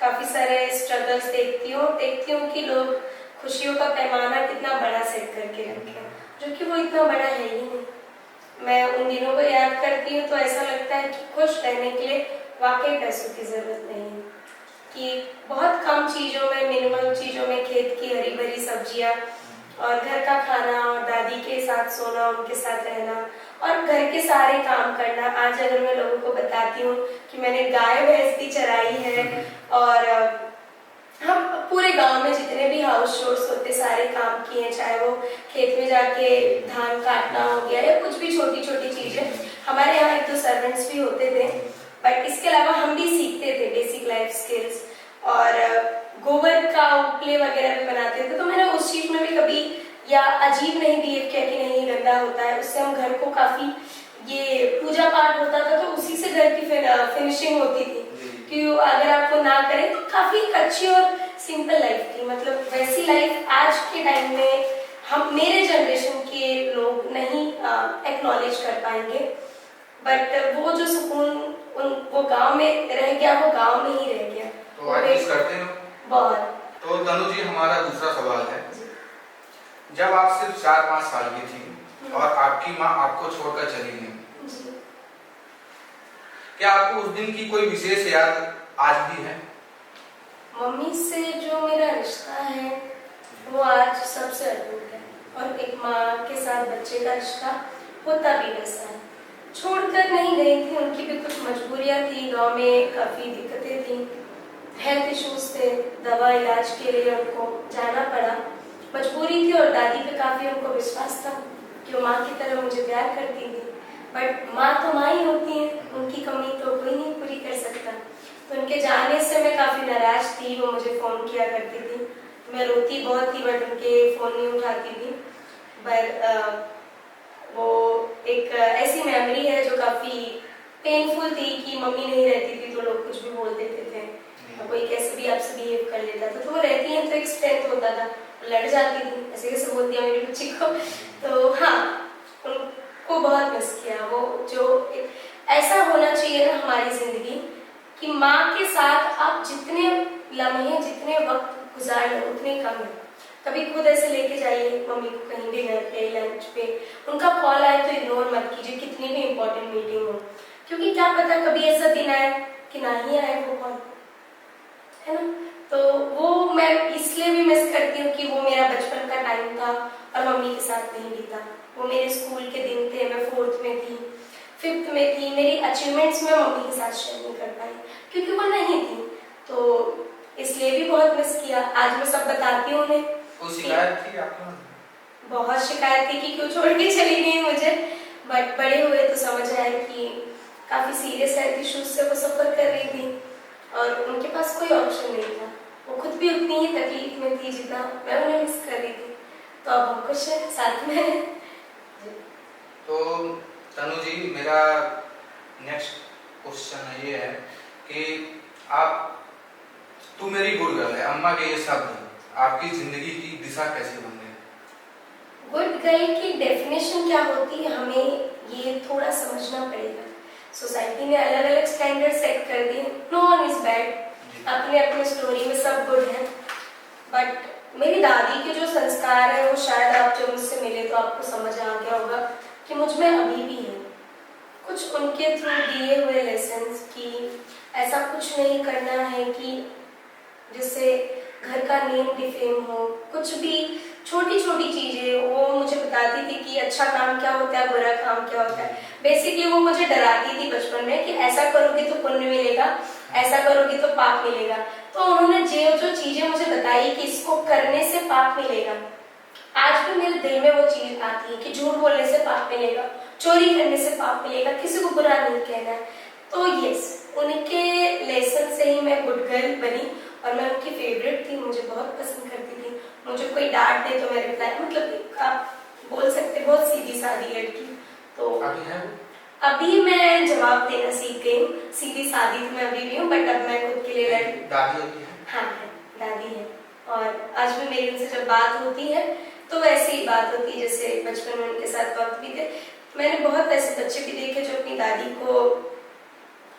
काफी सारे स्ट्रगल्स देखती हूँ कि लोग खुशियों का पैमाना कितना बड़ा सेट करके रखे हैं, जो कि वो इतना बड़ा है ही नहीं। मैं उन दिनों को याद करती हूँ तो ऐसा लगता है कि खुश रहने के लिए वाकई पैसों की जरूरत नहीं है, कि बहुत कम चीजों में, मिनिमल चीजों में, खेत की हरी भरी सब्जियां और घर का खाना और दादी के साथ सोना, उनके साथ रहना और घर के सारे काम करना। आज अगर मैं लोगों को बताती हूँ कि मैंने गाय भैंस भी चराई है और हम पूरे गांव में जितने भी हाउस चोर्स होते सारे काम किए हैं, चाहे वो खेत में जाके धान काटना हो गया या कुछ भी छोटी छोटी चीजें। हमारे यहाँ एक दो सर्वेंट्स भी होते थे, बट इसके अलावा हम भी सीखते थे बेसिक लाइफ स्किल्स और गोबर का उपले वगैरह भी बनाते थे। तो मैंने उस चीज में भी कभी या अजीब नहीं बिहेव किया कि नहीं ये गंदा होता है। उससे हम घर को काफी, ये पूजा पाठ होता था तो उसी से घर की फिनिशिंग होती थी, कि अगर आपको ना करें तो काफी अच्छी और सिंपल लाइफ थी। मतलब वैसी लाइफ आज के टाइम में हम, मेरे जनरेशन के लोग नहीं एक्नॉलेज कर पाएंगे, बट वो जो सुकून वो गांव में रह गया, वो गांव में ही रह गया। तो आज मिस करते हो बहुत। तो तनु जी, हमारा दूसरा सवाल है, जब आप सिर्फ 4-5 साल की थी और आपकी माँ आपको छोड़कर चली गई, क्या आपको उस दिन की कोई विशेष याद आज भी है? मम्मी से जो मेरा रिश्ता है वो आज सबसे अटूट है, और एक माँ के साथ बच्चे का रिश्ता होता भी वैसा है। छोड़कर नहीं गई थी, उनकी भी कुछ मजबूरियां थी, गांव में काफी दिक्कतें थी, हेल्थ इश्यूज थे, दवा इलाज के लिए उनको जाना पड़ा, मजबूरी थी। और दादी पे काफी उनको विश्वास था कि वो माँ की तरह मुझे प्यार करती थी, बट माँ तो माँ ही होती है, उनकी कमी तो कोई नहीं पूरी कर सकता। तो उनके जाने से मैं काफी नाराज थी। वो मुझे फोन किया करती थी, मैं रोती बहुत थी, बट उनके फोन नहीं उठाती थी। पर वो एक ऐसी मेमोरी है जो काफी पेनफुल थी कि मम्मी नहीं रहती थी तो लोग कुछ भी बोल देते थे, कोई कैसे भी आपसे बिहेव कर लेता था। तो वो रहती है तो एक स्ट्रेंथ होता था, लड़ जाती थी, ऐसे कैसे बोल दिया मेरी बच्ची को। तो हाँ, उनको बहुत मिस किया। वो जो ऐसा होना चाहिए ना हमारी जिंदगी, कि माँ के साथ आप जितने लम्हे, जितने वक्त गुजार लो उतने कम है। कभी खुद ऐसे लेके जाइए मम्मी को कहीं डिनर पे, लंच पे, उनका कॉल आए तो इग्नोर मत कीजिए, कितनी भी इंपॉर्टेंट मीटिंग हो, क्योंकि क्या पता कभी ऐसा दिन आए कि ना ही आए वो कॉल, है ना। तो वो मैं इसलिए भी मिस करती हूँ कि वो मेरा बचपन का टाइम था और मम्मी के साथ नहीं बीता। वो मेरे स्कूल के दिन थे, मैं 4th में थी, 5th में थी, मेरी अचीवमेंट्स में मम्मी के साथ शेयर नहीं कर पाई क्योंकि वो नहीं थी। तो इसलिए भी बहुत मिस किया। आज मैं सब बताती हूँ उन्हें। शिकायत थी आपको? बहुत शिकायत थी कि क्यों छोड़ के चली गई मुझे, बट बड़े हुए तो समझ आए कि काफी सीरियस हेल्थ इश्यूज से वो सफर कर रही थी और उनके पास कोई ऑप्शन नहीं था। वो खुद भी उतनी ही तकलीफ में थी जितना मैं उन्हें मिस कर रही थी। तो अब हम कुछ साथ में। तो तनु जी, मेरा नेक्स्ट क्वेश्चन ये है कि आप, तू मेरी गुड गर्ल है, अम्मा के ये शब्द आपकी जिंदगी की दिशा कैसे बन गई? गुड गर्ल की डेफिनेशन क्या होती है हमें ये थोड़ा समझना पड़ेगा। सोसाइटी ने अलग अलग स्टैंडर्ड सेट कर दिए। नो वन इज बैड, अपने अपने स्टोरी में सब गुड है, बट मेरी दादी के जो संस्कार है वो शायद आप जब मुझसे मिले तो आपको समझ आ गया होगा कि मुझ में अभी भी है। कुछ उनके थ्रू दिए हुए लेसन्स कि ऐसा कुछ नहीं करना है कि जिससे घर का नेम डिफेम हो, कुछ भी छोटी छोटी चीजें वो मुझे बताती थी कि अच्छा काम क्या होता है, बुरा काम क्या होता है। बेसिकली वो मुझे डराती थी बचपन में कि ऐसा करोगी तो पुण्य मिलेगा, ऐसा करोगी तो पाप मिलेगा। तो उन्होंने जो चीजें मुझे बताई कि इसको करने से पाप मिलेगा, आज भी मेरे दिल में वो चीज आती है कि झूठ बोलने से पाप मिलेगा, चोरी करने से पाप मिलेगा, किसी को बुरा नहीं कहना है। तो यस, उनके लेसन से ही मैं गुड गर्ल बनी और मैं उनकी फेवरेट थी, मुझे बहुत पसंद करती थी। मुझे कोई डांट दे तो मैं रिप्लाई, मतलब आप बोल सकते बहुत सीधी सादी लड़की। तो अभी मैं जवाब देना सीख गई हूँ। सीधी सादी तो मैं अभी भी हूँ, बट अब मैं खुद के लिए दादी होती है? हाँ है, दादी है। और आज भी मेरी उनसे जब बात होती है तो वैसी ही बात होती है जैसे बचपन में उनके साथ वक्त भी थे। मैंने बहुत ऐसे बच्चे भी देखे जो अपनी दादी को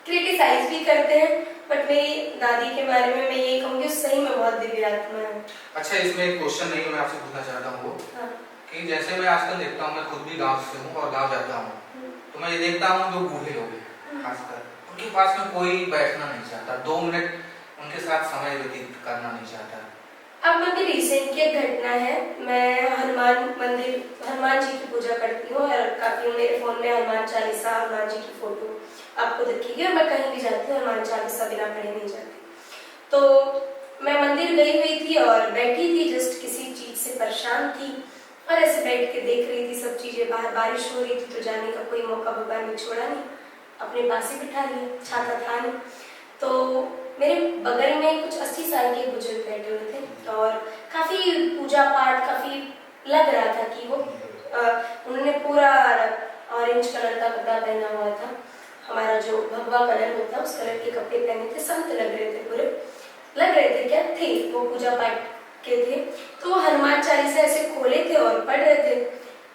क्रिटिसाइज भी करते हैं, बट मेरी दादी के बारे में मैं ये कहूँगी सही में बहुत दिव्य आत्मा है। अच्छा, इसमें एक क्वेश्चन नहीं है, मैं आपसे पूछना चाहता हूँ हाँ। कि जैसे मैं आजकल देखता हूँ, मैं खुद भी गांव से हूँ और गांव जाता हूँ, तो मैं ये देखता हूँ जो बूढ़े लोग हैं खासकर, उनके पास में कोई बैठना नहीं चाहता, 2 मिनट उनके साथ समय व्यतीत करना नहीं चाहता। अब अभी रिसेंट की एक घटना है, मैं हनुमान जी की पूजा करती हूँ और काफी मेरे फोन में हनुमान चालीसा, हनुमान जी की फोटो आपको दिखेगी और मैं कहीं भी जाती हूँ हनुमान चालीसा बिना पढ़े नहीं जाती। तो मैं मंदिर गई हुई थी और बैठी थी, जस्ट किसी चीज से परेशान थी और ऐसे बैठ के देख रही थी सब चीजें। बाहर बारिश हो रही थी तो जाने का कोई मौका भगवान ने छोड़ा नहीं, अपने पास ही बिठा लिया, छाता था नहीं। तो मेरे बगल में कुछ 80 साल के बुजुर्ग बैठे हुए थे और काफी पूजा पाठ, काफी लग रहा था कि वो उन्होंने पूरा ऑरेंज कलर का कपड़ा पहना हुआ था, हमारा जो भगवा कलर होता है उस कलर के कपड़े पहने थे, संत लग रहे थे, पूरे लग रहे थे, क्या थे वो, पूजा पाठ के थे। तो हनुमान चालीसा ऐसे खोले थे और पढ़ रहे थे।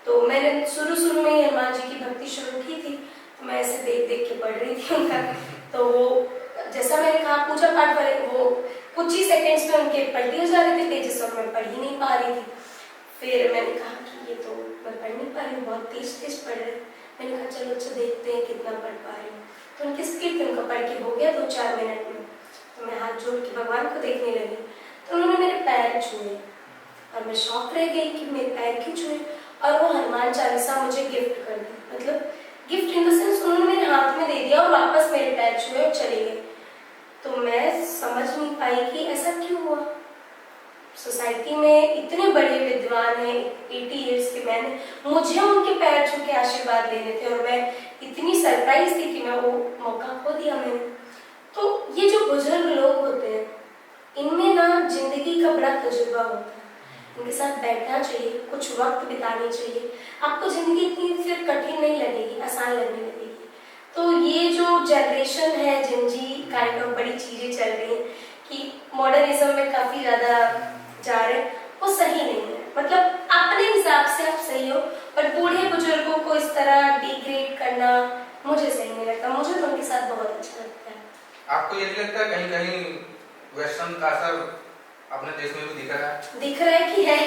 तो मैंने शुरू में ही हनुमान जी की भक्ति शुरू की थी, तो मैं ऐसे देख देख के पढ़ रही थी उनका। तो वो जैसा मैंने कहा पूजा पाठ वाले वो कुछ ही सेकंड्स में उनके पलटी हो जा रहे थे पेजेस और मैं पढ़ ही नहीं पा रही थी। फिर मैंने कहा कि ये तो मैं पढ़ नहीं पा रही हूँ, बहुत तेज पढ़ रहे। मैंने कहा चलो अच्छा देखते हैं कितना पढ़ पा रही हूँ। तो उनकी स्किप उनका पढ़ के हो गया 2-4 मिनट में। तो मैं हाथ जोड़ के भगवान को देखने लगी तो उन्होंने मेरे पैर छुए और मैं शॉक रह गई कि मेरे पैर क्यों छुए, और वो हनुमान चालीसा मुझे गिफ्ट कर दी, मतलब गिफ्ट इन द सेंस उन्होंने मेरे हाथ में दे दिया और वापस मेरे पैर छुए और चले गए। तो मैं समझ नहीं पाई कि ऐसा क्यों हुआ। सोसाइटी में इतने बड़े विद्वान हैं, 80 इयर्स के मैंने, मुझे उनके पैर छू के आशीर्वाद लेने थे और मैं इतनी सरप्राइज थी कि मैं वो मौका खो दिया मैंने। तो ये जो बुजुर्ग लोग होते हैं इनमें ना जिंदगी का बड़ा तजुर्बा होता है, उनके साथ बैठना चाहिए, कुछ वक्त बितानी चाहिए, आपको जिंदगी इतनी फिर कठिन नहीं लगेगी, आसान लगने लगेगी। तो ये जो जनरेशन है जिनजी काइंड ऑफ बड़ी चीजें चल रही हैं कि मॉडर्निज्म में काफी ज्यादा जा रहे हैं, वो सही नहीं है। मतलब अपने हिसाब से आप सही हो, पर बूढ़े बुजुर्गों को इस तरह डिग्रेड करना मुझे सही नहीं लगता। मुझे तो उनके साथ बहुत अच्छा लगता है। आपको ये नहीं लगता कहीं कहीं वेस्टर्न का असर अपने देश में भी दिख रहा है? दिख रहा है कि है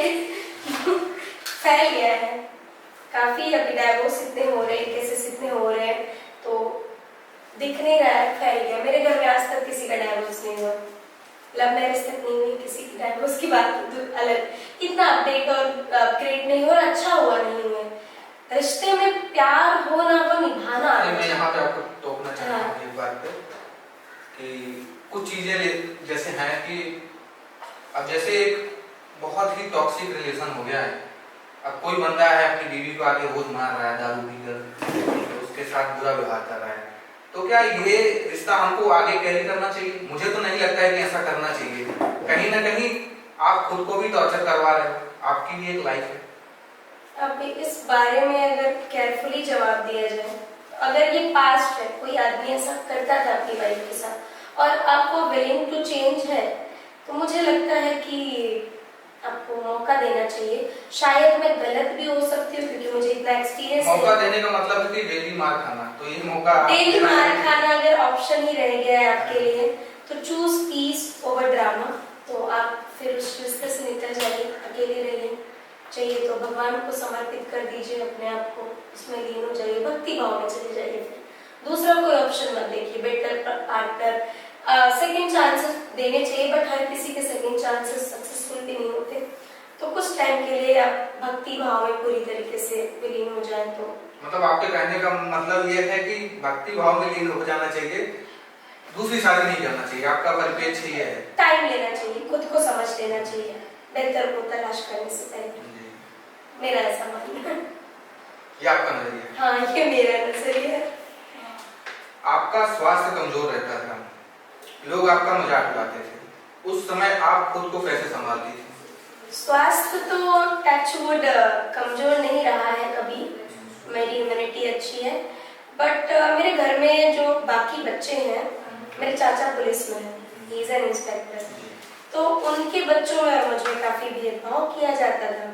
फैल गया है काफी। अभी डाइवोर्स इतने हो रहे हैं, केसेस इतने हो रहे हैं, तो दिख नहीं रहा है, फैल गया। मेरे घर में आज तक किसी का डाइवोर्स नहीं हुआ, लव मैरिज तक नहीं हुई, किसी की डाइवोर्स की बात अलग, इतना अपडेट और अपग्रेड नहीं हुआ, अच्छा हुआ नहीं हुआ। रिश्ते में प्यार हो ना हो, निभाना। मैं यहाँ पे आपको टोकना चाहता हूँ एक बात पे कि कुछ चीजें जैसे हैं कि अब जैसे एक बहुत ही टॉक्सिक रिलेशन हो गया है। अब कोई बंदा है अपनी बीवी को आके रोज मार रहा है, दारू पीकर उसके साथ बुरा व्यवहार कर रहा है, तो क्या ये रिश्ता हमको आगे कैरी करना चाहिए? मुझे तो नहीं लगता है कि ऐसा करना चाहिए। कहीं ना कहीं आप खुद को भी टॉर्चर करवा रहे हो, आपकी भी एक लाइफ है। अब इस बारे में अगर केयरफुली जवाब दिया जाए, अगर ये पास्ट है, कोई आदमी ऐसा करता था अपनी वाइफ के साथ और आपको विलिंग टू चेंज है, तो मुझे लगता है कि आपको मौका देना चाहिए। शायद मैं गलत भी हो सकती हूँ क्योंकि मुझे इतना एक्सपीरियंस है। मौका देने का मतलब है कि डेली मार खाना, तो ये मौका डेली मार खाना अगर ऑप्शन ही रह गया है आपके लिए, तो चूज पीस ओवर ड्रामा। तो आप फिर उस रिश्ते से निकल जाइए, अकेले रहिए, चाहिए तो भगवान को समर्पित कर दीजिए अपने आप को, उसमें लीन हो जाइए, भक्ति भाव में चले जाइए। फिर दूसरा कोई ऑप्शन मत देखिए, बेटर पार्टनर। सेकंड चांसेस देने चाहिए, बट हर किसी के सेकंड चांसेस सक्सेसफुल भी नहीं होते। तो कुछ टाइम के लिए आप भक्ति भाव में पूरी तरीके से विलीन हो जाए। तो मतलब आपके कहने का मतलब ये है कि भक्ति भाव में लीन हो जाना चाहिए, दूसरी शादी नहीं करना चाहिए, आपका परिपेक्ष ये है। टाइम लेना चाहिए, खुद को समझ लेना चाहिए बेहतर को तलाश करने से पहले। मेरा ऐसा मानना है। ये आपका नजरिया? हाँ, ये मेरा नजरिया है। आपका स्वास्थ्य कमजोर रहता था, लोग आपका मजाक उड़ाते थे, उस समय आप खुद को कैसे संभालती थी? स्वास्थ्य तो टचवुड कमजोर नहीं रहा है कभी, मेरी इम्यूनिटी अच्छी है। बट मेरे घर में जो बाकी बच्चे हैं, मेरे चाचा पुलिस में है, ही इज एन इंस्पेक्टर, तो उनके बच्चों में और मुझ में काफी भेदभाव किया जाता था।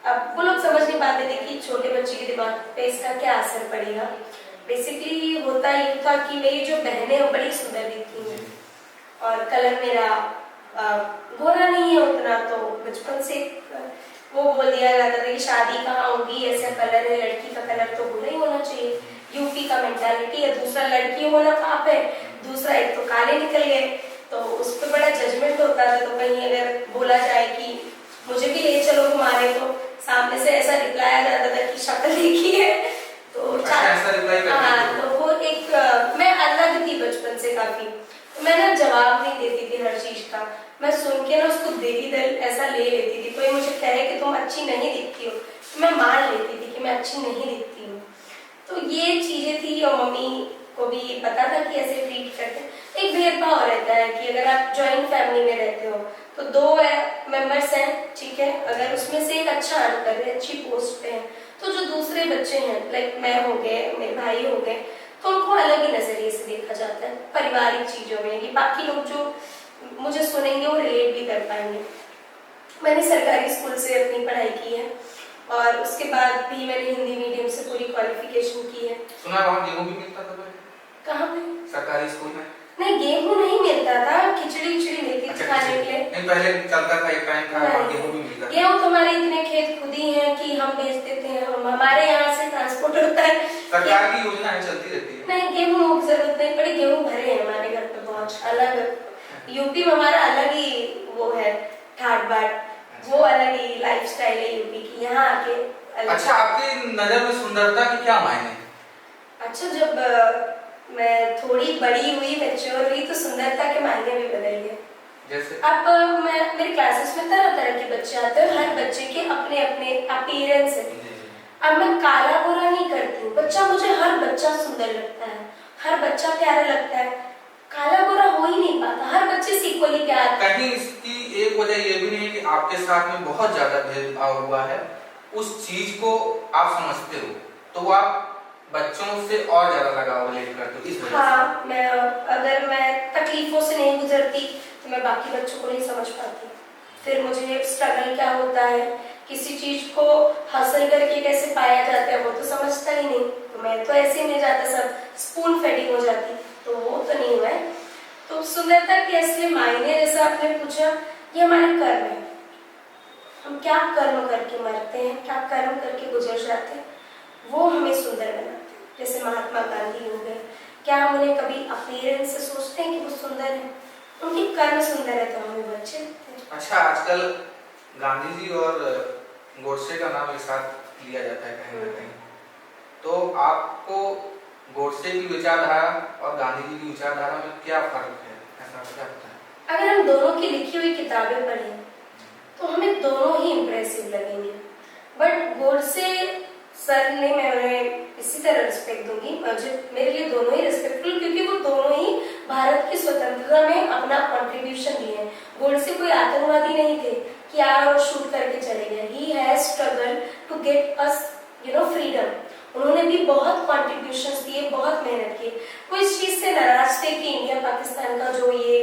अब वो लोग समझ नहीं पाते थे कि छोटे बच्चे के दिमाग पे इसका क्या असर पड़ेगा। बेसिकली होता ये था कि मेरी जो बहनें वो बड़ी सुंदर दिखती हैं, और कलर मेरा गोरा नहीं है उतना, तो बचपन से वो बोल दिया जाता था कि शादी कहाँ होगी, ऐसा कलर है, लड़की का कलर तो गोरा ही होना चाहिए, यूपी का मेंटालिटी है। दूसरा लड़की होना पाप है, दूसरा एक तो काले निकल गए, तो उस पर बड़ा जजमेंट होता था। तो कहीं अगर बोला जाए कि मुझे भी ले चलो घुमाने, तो सामने से ऐसा रिप्लाई आ जाता था कि शक्ल देखी है, तो ऐसा रिप्लाई करते हाँ, तो वो एक मैं अलग थी बचपन से काफी, तो मैं ना जवाब नहीं देती थी हर चीज का, मैं सुन के ना उसको दिली दिल ऐसा ले लेती थी। कोई मुझे कहे कि तुम अच्छी नहीं दिखती हो, तो मैं मान लेती थी कि मैं अच्छी नहीं दिखती हूँ। तो ये चीजें थी, और मम्मी को भी पता था कि ऐसे ट्रीट करते हैं। एक भेदभाव रहता है कि अगर आप जॉइंट फैमिली में रहते हो तो दो मेंबर्स हैं, ठीक है, अगर उसमें से एक अच्छा अर्न कर रहे हैं, अच्छी पोस्ट पे है, तो जो दूसरे बच्चे हैं, लाइक मैं हो गए, मेरे भाई हो गए, तो उनको अलग ही नजरिए से देखा जाता है पारिवारिक चीजों में, कि बाकी लोग जो मुझे सुनेंगे वो रिलेट भी कर पाएंगे। मैंने सरकारी स्कूल से अपनी पढ़ाई की है, और उसके बाद भी मैंने हिंदी मीडियम से पूरी क्वालिफिकेशन की है। सुना वहाँ गेहूं भी मिलता था पहले? कहाँ पे? सरकारी स्कूल में? नहीं, गेहूं नहीं मिलता था, खिचड़ी मिलती थी खाने के लिए। नहीं, पहले चलता था, एक टाइम था गेहूं भी मिलता था। गेहूं तो हमारे इतने खेत खुद ही हैं कि हम बेच देते हैं, हमारे यहाँ से ट्रांसपोर्ट होता है। सरकार की योजना है, चलती रहती है। नहीं, गेहूं की जरूरत नहीं पड़ी, गेहूं भरे हैं हमारे घर पे बहुत अलग। यूपी में हमारा अलग ही वो है ठाट बाट, वो अलग ही लाइफस्टाइल है यूपी की, यहाँ आके अलग। अच्छा, आपकी नजर में सुंदरता के क्या मायने? अच्छा, जब मैं थोड़ी बड़ी हुई, मैच्योर हुई, तो सुंदरता के मायने भी बदल गए। जैसे अब मैं मेरे क्लासेस में तरह तरह के बच्चे आते हैं, हर बच्चे के अपने अपने अपीयरेंस है। अब मैं काला गोरा नहीं करती हूँ, मुझे हर बच्चा सुंदर लगता है, हर बच्चा प्यारा लगता है, काला गोरा हो ही नहीं पाता, हर बच्चे से इक्वली प्यार। कहीं इसकी एक वजह ये भी नहीं है कि आपके साथ में बहुत ज्यादा भेदभाव हुआ है, उस चीज को आप समझते हो, तो आप बच्चों से और ज्यादा लगाव रिलेट करते हो इस वजह हाँ, अगर मैं तकलीफों से नहीं गुजरती तो मैं बाकी बच्चों को नहीं समझ पाती। फिर मुझे स्ट्रगल क्या होता है, किसी चीज को हासिल करके कैसे पाया जाता है, वो तो समझता ही नहीं। तो मैं तो ऐसे में जाता सब स्पून फेडिंग हो जाती, तो वो तो नहीं हुआ है। तो सुंदरता के असली मायने, जैसा आपने पूछा, ये हमारे कर्म है। हम क्या कर्म करके मरते हैं, क्या कर्म करके गुजर जाते हैं, वो हमें सुंदर बनाते हैं। जैसे महात्मा गांधी हो गए, क्या हम उन्हें कभी अपीयरेंस से सोचते हैं कि वो सुंदर है? उनके कर्म सुंदर है तो हमें बच्चे लगते हैं। अच्छा, आजकल गांधी जी और गोडसे का नाम एक साथ लिया जाता है कहीं ना कहीं, तो आपको गोडसे की विचारधारा और गांधी जी की विचारधारा में क्या फर्क है, ऐसा क्या होता है? अगर हम दोनों की लिखी हुई किताबें पढ़ें तो हमें दोनों ही इम्प्रेसिव लगेंगे, बट गोडसे सर ने, मैं उन्हें इसी तरह रिस्पेक्ट दूंगी, मुझे मेरे लिए दोनों ही रिस्पेक्टफुल, क्योंकि वो दोनों ही भारत की स्वतंत्रता में अपना कंट्रीब्यूशन दिए हैं। गोडसे कोई आतंकवादी नहीं थे कि आए और शूट करके चले गए। He has struggle to get us freedom. उन्होंने भी बहुत कॉन्ट्रीब्यूशंस दिए, बहुत मेहनत की। वो इस चीज से नाराज थे कि इंडिया पाकिस्तान का जो ये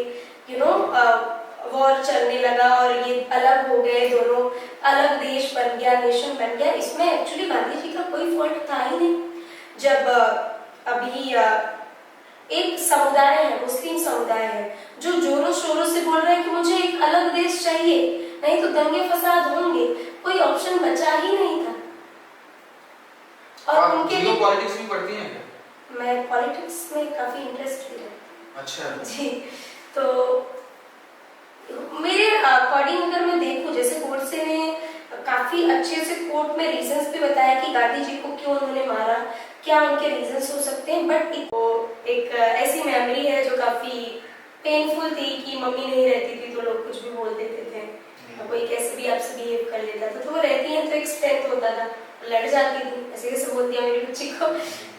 वॉर चलने लगा और ये अलग हो गए, दोनों अलग देश बन गया, नेशन बन गया। इसमें एक्चुअली गांधी जी का कोई फॉल्ट था ही नहीं। जब अभी एक समुदाय है, मुस्लिम समुदाय है, जो जोरों शोरों से बोल रहा है कि मुझे एक अलग देश चाहिए, नहीं तो दंगे फसाद होंगे, कोई ऑप्शन बचा ही नहीं था। और उनके लिए पॉलिटिक्स भी पढ़ती हैं क्या? मैं पॉलिटिक्स में काफी इंटरेस्ट भी है। अच्छा जी, तो मेरे अकॉर्डिंग अगर मैं देखूं, जैसे गोडसे ने काफी अच्छे से कोर्ट में रीजंस भी बताया कि गांधी जी को क्यों उन्होंने मारा, क्या उनके रीजंस हो सकते हैं, बट वो एक ऐसी मेमोरी है जो काफी पेनफुल थी कि मम्मी नहीं रहती थी तो लोग कुछ भी बोल देते थे, कोई कैसे भी आपसे बिहेव कर लेता था, तो वो रहती है तो एक स्ट्रेंथ होता था, लड़ जाती थी, ऐसे कैसे बोल दिया मेरी बच्ची को।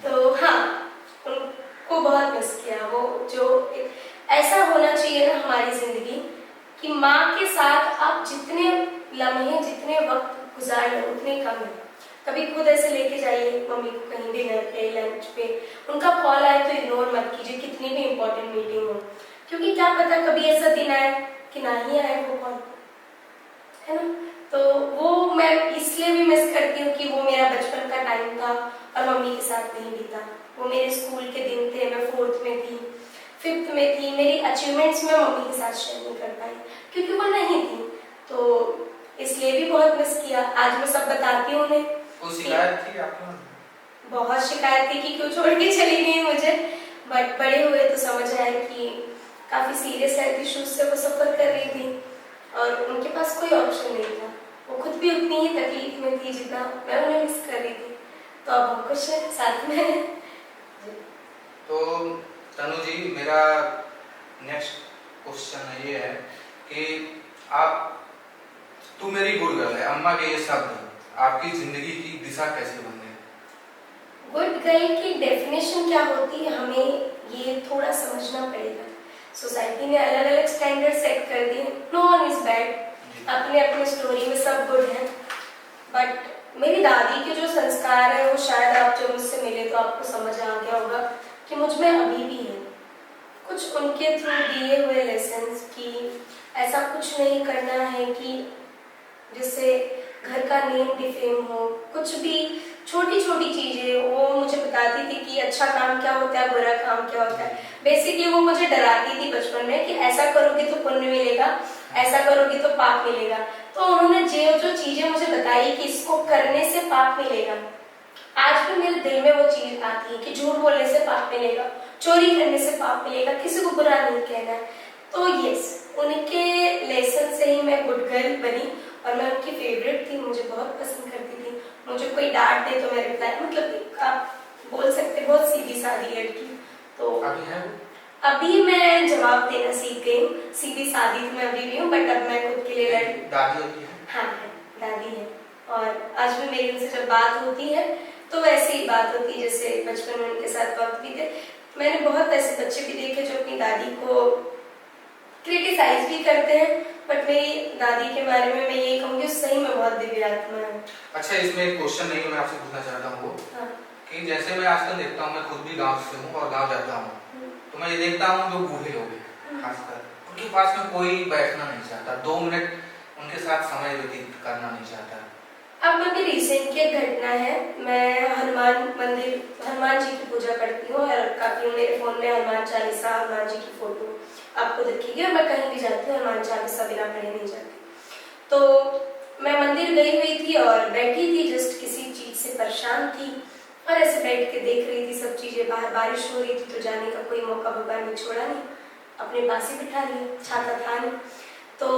तो हाँ, उनको बहुत मिस किया। वो जो ऐसा होना चाहिए ना हमारी जिंदगी कि माँ के साथ आप जितने लम्हे, जितने वक्त गुजार लो उतने कम है। कभी खुद ऐसे लेके जाइए मम्मी को कहीं डिनर पे, लंच पे, उनका कॉल आए तो इग्नोर मत कीजिए, कितनी भी इम्पोर्टेंट मीटिंग हो, क्योंकि क्या पता कभी ऐसा दिन आए कि ना ही आए वो कॉल, है ना। तो वो मैं इसलिए भी मिस करती हूँ कि वो मेरा बचपन का टाइम था और मम्मी के साथ नहीं बीता। वो मेरे स्कूल के दिन थे, मैं 4th में थी, 5th में थी, मेरी अचीवमेंट्स में मम्मी के साथ शेयर नहीं कर पाई क्योंकि वो नहीं थी, तो इसलिए भी बहुत मिस किया। आज मैं सब बताती हूँ उन्हें। कोई शिकायत थी आपको? बहुत शिकायत थी कि क्यों छोड़ के चली गई मुझे, बट बड़े हुए तो समझ आए कि काफी सीरियस हेल्थ इश्यूज से वो सफर कर रही थी और उनके पास कोई ऑप्शन नहीं था। वो खुद भी उतनी ही तकलीफ में थी जितना मैं उन्हें मिस कर रही थी, तो अब हम कुछ साथ में। तो तनु जी, मेरा नेक्स्ट क्वेश्चन ये है कि आप, तू मेरी गुड गर्ल है, अम्मा के ये शब्द आपकी जिंदगी की दिशा कैसे बन गए? गुड गर्ल की डेफिनेशन क्या होती है हमें ये थोड़ा समझना पड़ेगा। सोसाइटी ने अलग अलग स्टैंडर्ड सेट कर दिए। नो वन इज बैड, अपने अपने स्टोरी में सब गुड है, बट मेरी दादी के जो संस्कार है वो शायद आप जब मुझसे मिले तो आपको समझ आ गया होगा कि मुझ में अभी भी है। कुछ उनके थ्रू दिए हुए लेसन्स कि ऐसा कुछ नहीं करना है कि जिससे घर का नेम डिफेम हो। कुछ भी छोटी छोटी चीजें वो मुझे बताती थी कि अच्छा काम क्या होता है, बुरा काम क्या होता है। बेसिकली वो मुझे डराती थी बचपन में कि ऐसा करोगे तो पुण्य मिलेगा, ऐसा करोगी तो पाप मिलेगा। तो उन्होंने जो चीजें मुझे बताई कि इसको करने से पाप मिलेगा, आज भी मेरे दिल में वो चीज आती है कि झूठ बोलने से पाप मिलेगा, चोरी करने से पाप मिलेगा, किसी को बुरा नहीं कहना है। तो यस, उनके लेसन से ही मैं गुड गर्ल बनी और मैं उनकी फेवरेट थी, मुझे बहुत पसंद करती थी। मुझे कोई डांट दे तो मैं रिप्लाई, मतलब आप बोल सकते बहुत सीधी सादी लड़की। तो अभी मैं जवाब देना सीख गई हूँ। सीधी सादी तो मैं अभी भी हूँ, बट अब मैं खुद के लिए दादी होती है? हाँ है, दादी है। और आज भी मेरी उनसे जब बात होती है तो वैसे ही बात होती है जैसे बचपन में उनके साथ वक्त बीते। मैंने बहुत ऐसे बच्चे भी देखे जो अपनी दादी को क्रिटिसाइज भी करते हैं, बट मेरी दादी के बारे में मैं ये कहूँगी सही में बहुत दिव्य आत्मा है। अच्छा, इसमें एक क्वेश्चन नहीं है, मैं आपसे पूछना चाहता हूँ कि जैसे मैं आजकल देखता हूँ, मैं खुद भी गांव से हूँ और गांव जाता हूँ, तो मैं ये देखता हूँ जो बूढ़े लोग हैं खासकर, उनके पास में कोई बैठना नहीं चाहता, 2 मिनट उनके साथ समय व्यतीत करना नहीं चाहता। अब अभी रिसेंट की एक घटना है, मैं हनुमान मंदिर, हनुमान जी की पूजा करती हूँ और काफी मेरे फोन में हनुमान चालीसा, हनुमान जी की फोटो आपको दिखेगी और मैं कहीं भी जाती हूँ हनुमान चालीसा बिना पढ़े नहीं जाती। तो मैं मंदिर गई हुई थी और बैठी थी, जस्ट किसी चीज से परेशान थी और ऐसे बैठ के देख रही थी सब चीजें। बाहर बारिश हो रही थी तो जाने का कोई मौका भगवान ने छोड़ा नहीं, अपने पास ही बिठा लिया, छाता था नहीं। तो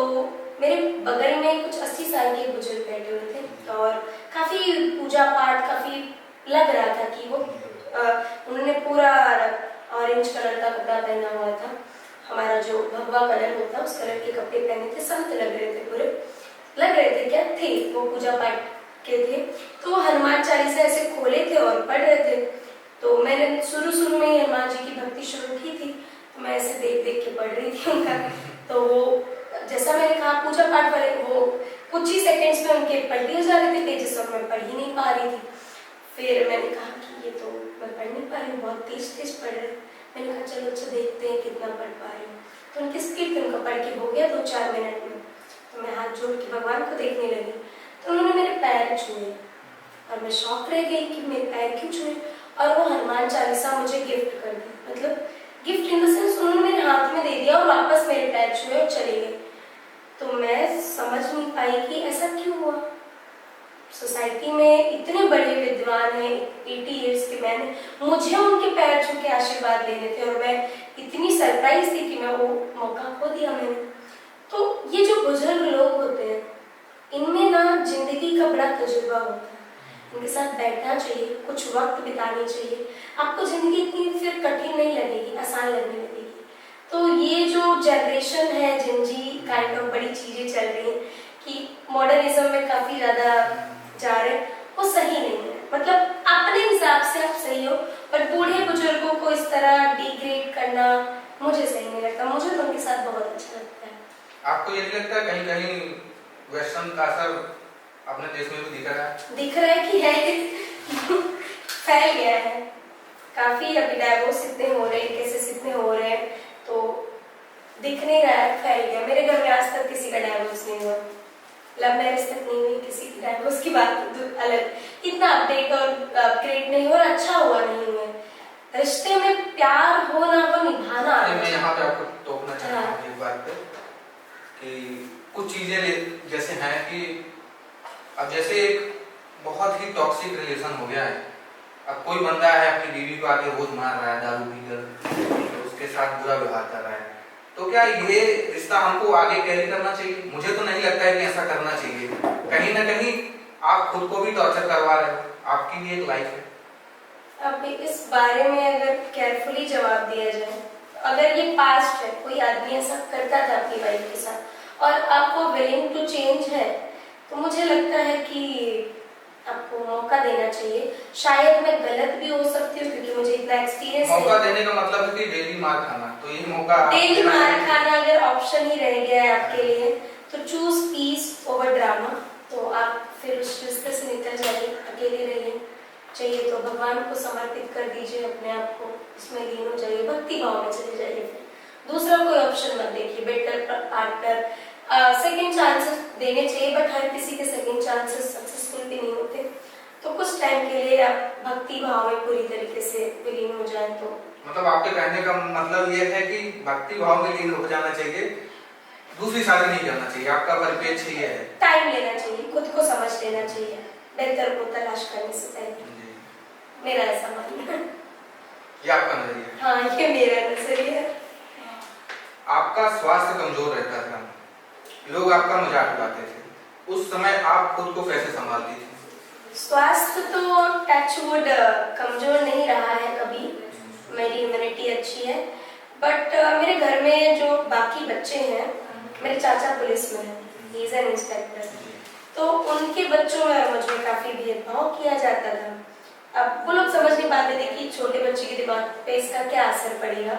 मेरे बगल में कुछ 80 साल के बुजुर्ग बैठे हुए थे और काफी पूजा पाठ, काफी लग रहा था कि वो उन्होंने पूरा ऑरेंज कलर का कपड़ा पहना हुआ था, हमारा जो भगवा कलर होता है उस कलर के कपड़े पहने थे, संत लग रहे थे, पूरे लग रहे थे, क्या थे वो, पूजा पाठ के थे। तो वो हनुमान चालीसा ऐसे खोले थे और पढ़ रहे थे। तो मैंने शुरू में ही हनुमान जी की भक्ति शुरू की थी, तो मैं ऐसे देख देख के पढ़ रही थी उनका। तो वो जैसा मैंने कहा पूजा पाठ वाले वो कुछ ही सेकंड्स में उनके पढ़ हो जा रहे थे पेजेस और मैं पढ़ ही नहीं पा रही थी। फिर मैंने कहा कि ये तो मैं पढ़ नहीं पा रही हूँ, बहुत तेज पढ़ रहे। मैंने कहा चलो अच्छा देखते हैं कितना पढ़ पा रही हूँ। तो उनकी स्पीड उनका पढ़ के हो गया 2-4 मिनट में। तो मैं हाथ जोड़ के भगवान को देखने लगी तो उन्होंने मेरे पैर छुए और मैं शॉक रह गई कि मेरे पैर क्यों छुए, और वो हनुमान चालीसा मुझे गिफ्ट कर दी, मतलब गिफ्ट इन द सेंस उन्होंने मेरे हाथ में दे दिया और वापस मेरे पैर छुए और चले गए। तो मैं समझ नहीं पाई कि ऐसा क्यों हुआ। सोसाइटी में इतने बड़े विद्वान हैं, 80 इयर्स के मैंने, मुझे उनके पैर छू के आशीर्वाद लेने थे और मैं इतनी सरप्राइज थी कि मैं वो मौका खो दिया मैंने। तो ये जो बुजुर्ग लोग होते हैं इनमें ना जिंदगी का बड़ा तजुर्बा होता है, उनके साथ बैठना चाहिए, कुछ वक्त बितानी चाहिए, आपको जिंदगी इतनी फिर कठिन नहीं लगेगी, आसान लगने लगेगी। तो ये जो जनरेशन है जिनजी काइंड ऑफ बड़ी चीजें चल रही हैं कि मॉडर्निज्म में काफी ज्यादा जा रहे हैं, वो सही नहीं है। मतलब अपने हिसाब से आप सही हो, पर बूढ़े बुजुर्गों को इस तरह डिग्रेड करना मुझे सही नहीं लगता। मुझे तो उनके साथ बहुत अच्छा लगता है। आपको ये नहीं लगता कहीं कहीं वेस्टर्न का असर अपने देश में भी दिख रहा है? दिख रहा है कि है फैल गया है काफी। अभी डाइवोर्स इतने हो रहे हैं, केसेस इतने हो रहे हैं, तो दिख नहीं रहा है, फैल गया। मेरे घर में आज तक किसी का डाइवोर्स नहीं हुआ, लव मैरिज तक नहीं हुई, किसी की डाइवोर्स की बात अलग, इतना अपडेट और अपग्रेड नहीं हुआ और अच्छा हुआ नहीं हुआ। रिश्ते में प्यार हो ना हो, निभाना मैं आना यहाँ पे आपको टोकना चाहता हाँ। हूँ एक बात पे कि कुछ चीजें जैसे हैं कि अब जैसे एक बहुत ही टॉक्सिक रिलेशन हो गया है। अब कोई बंदा है अपनी बीवी को आके रोज मार रहा है दारू पीकर, तो उसके साथ बुरा व्यवहार कर रहा है, तो क्या ये रिश्ता हमको आगे कैरी करना चाहिए? मुझे तो नहीं लगता है कि ऐसा करना चाहिए। कहीं ना कहीं आप खुद को भी टॉर्चर करवा रहे हो, आपकी भी एक लाइफ है। अब इस बारे में अगर केयरफुली जवाब दिया जाए, अगर ये पास्ट है, कोई आदमी ऐसा करता था अपनी वाइफ के साथ और आपको विलिंग टू चेंज है, तो मुझे लगता है कि आपको मौका देना चाहिए। शायद मैं गलत भी हो सकती हूँ क्योंकि मुझे इतना एक्सपीरियंस मौका देने का मतलब है कि डेली मार खाना, तो ये मौका डेली मार खाना अगर ऑप्शन ही रह गया है आपके लिए, तो चूज पीस ओवर ड्रामा। तो आप फिर उस रिश्ते से निकल जाइए, अकेले रहिए। चाहिए तो भगवान को समर्पित कर दीजिए अपने आप को, उसमें लीन हो जाइए, भक्ति भाव में चले जाइए। फिर दूसरा कोई ऑप्शन मत देखिए। बेटर पार्टनर, सेकंड चांसेस देने चाहिए, बट हर किसी के सेकंड चांसेस सक्सेसफुल भी नहीं होते। तो कुछ टाइम के लिए आप भक्ति भाव में पूरी तरीके से विलीन हो जाए। तो मतलब आपके कहने का मतलब ये है कि भक्ति भाव में लीन हो जाना चाहिए, दूसरी शादी नहीं करना चाहिए। आपका परिपेक्ष ये है। टाइम लेना चाहिए, खुद को समझ लेना चाहिए बेहतर को तलाश करने से पहले। मेरा ऐसा मानना है। ये आपका नजरिया? हाँ, ये मेरा नजरिया है। आपका स्वास्थ्य कमजोर रहता था, लोग आपका मजाक उड़ाते थे, उस समय आप खुद को कैसे संभालती थी? स्वास्थ्य तो टचवुड कमजोर नहीं रहा है कभी, मेरी इम्यूनिटी अच्छी है। बट मेरे घर में जो बाकी बच्चे हैं, मेरे चाचा पुलिस में है, ही इज एन इंस्पेक्टर, तो उनके बच्चों में और मुझ में काफी भेदभाव किया जाता था। अब वो लोग समझ नहीं पाते थे कि छोटे बच्चे के दिमाग पे इसका क्या असर पड़ेगा।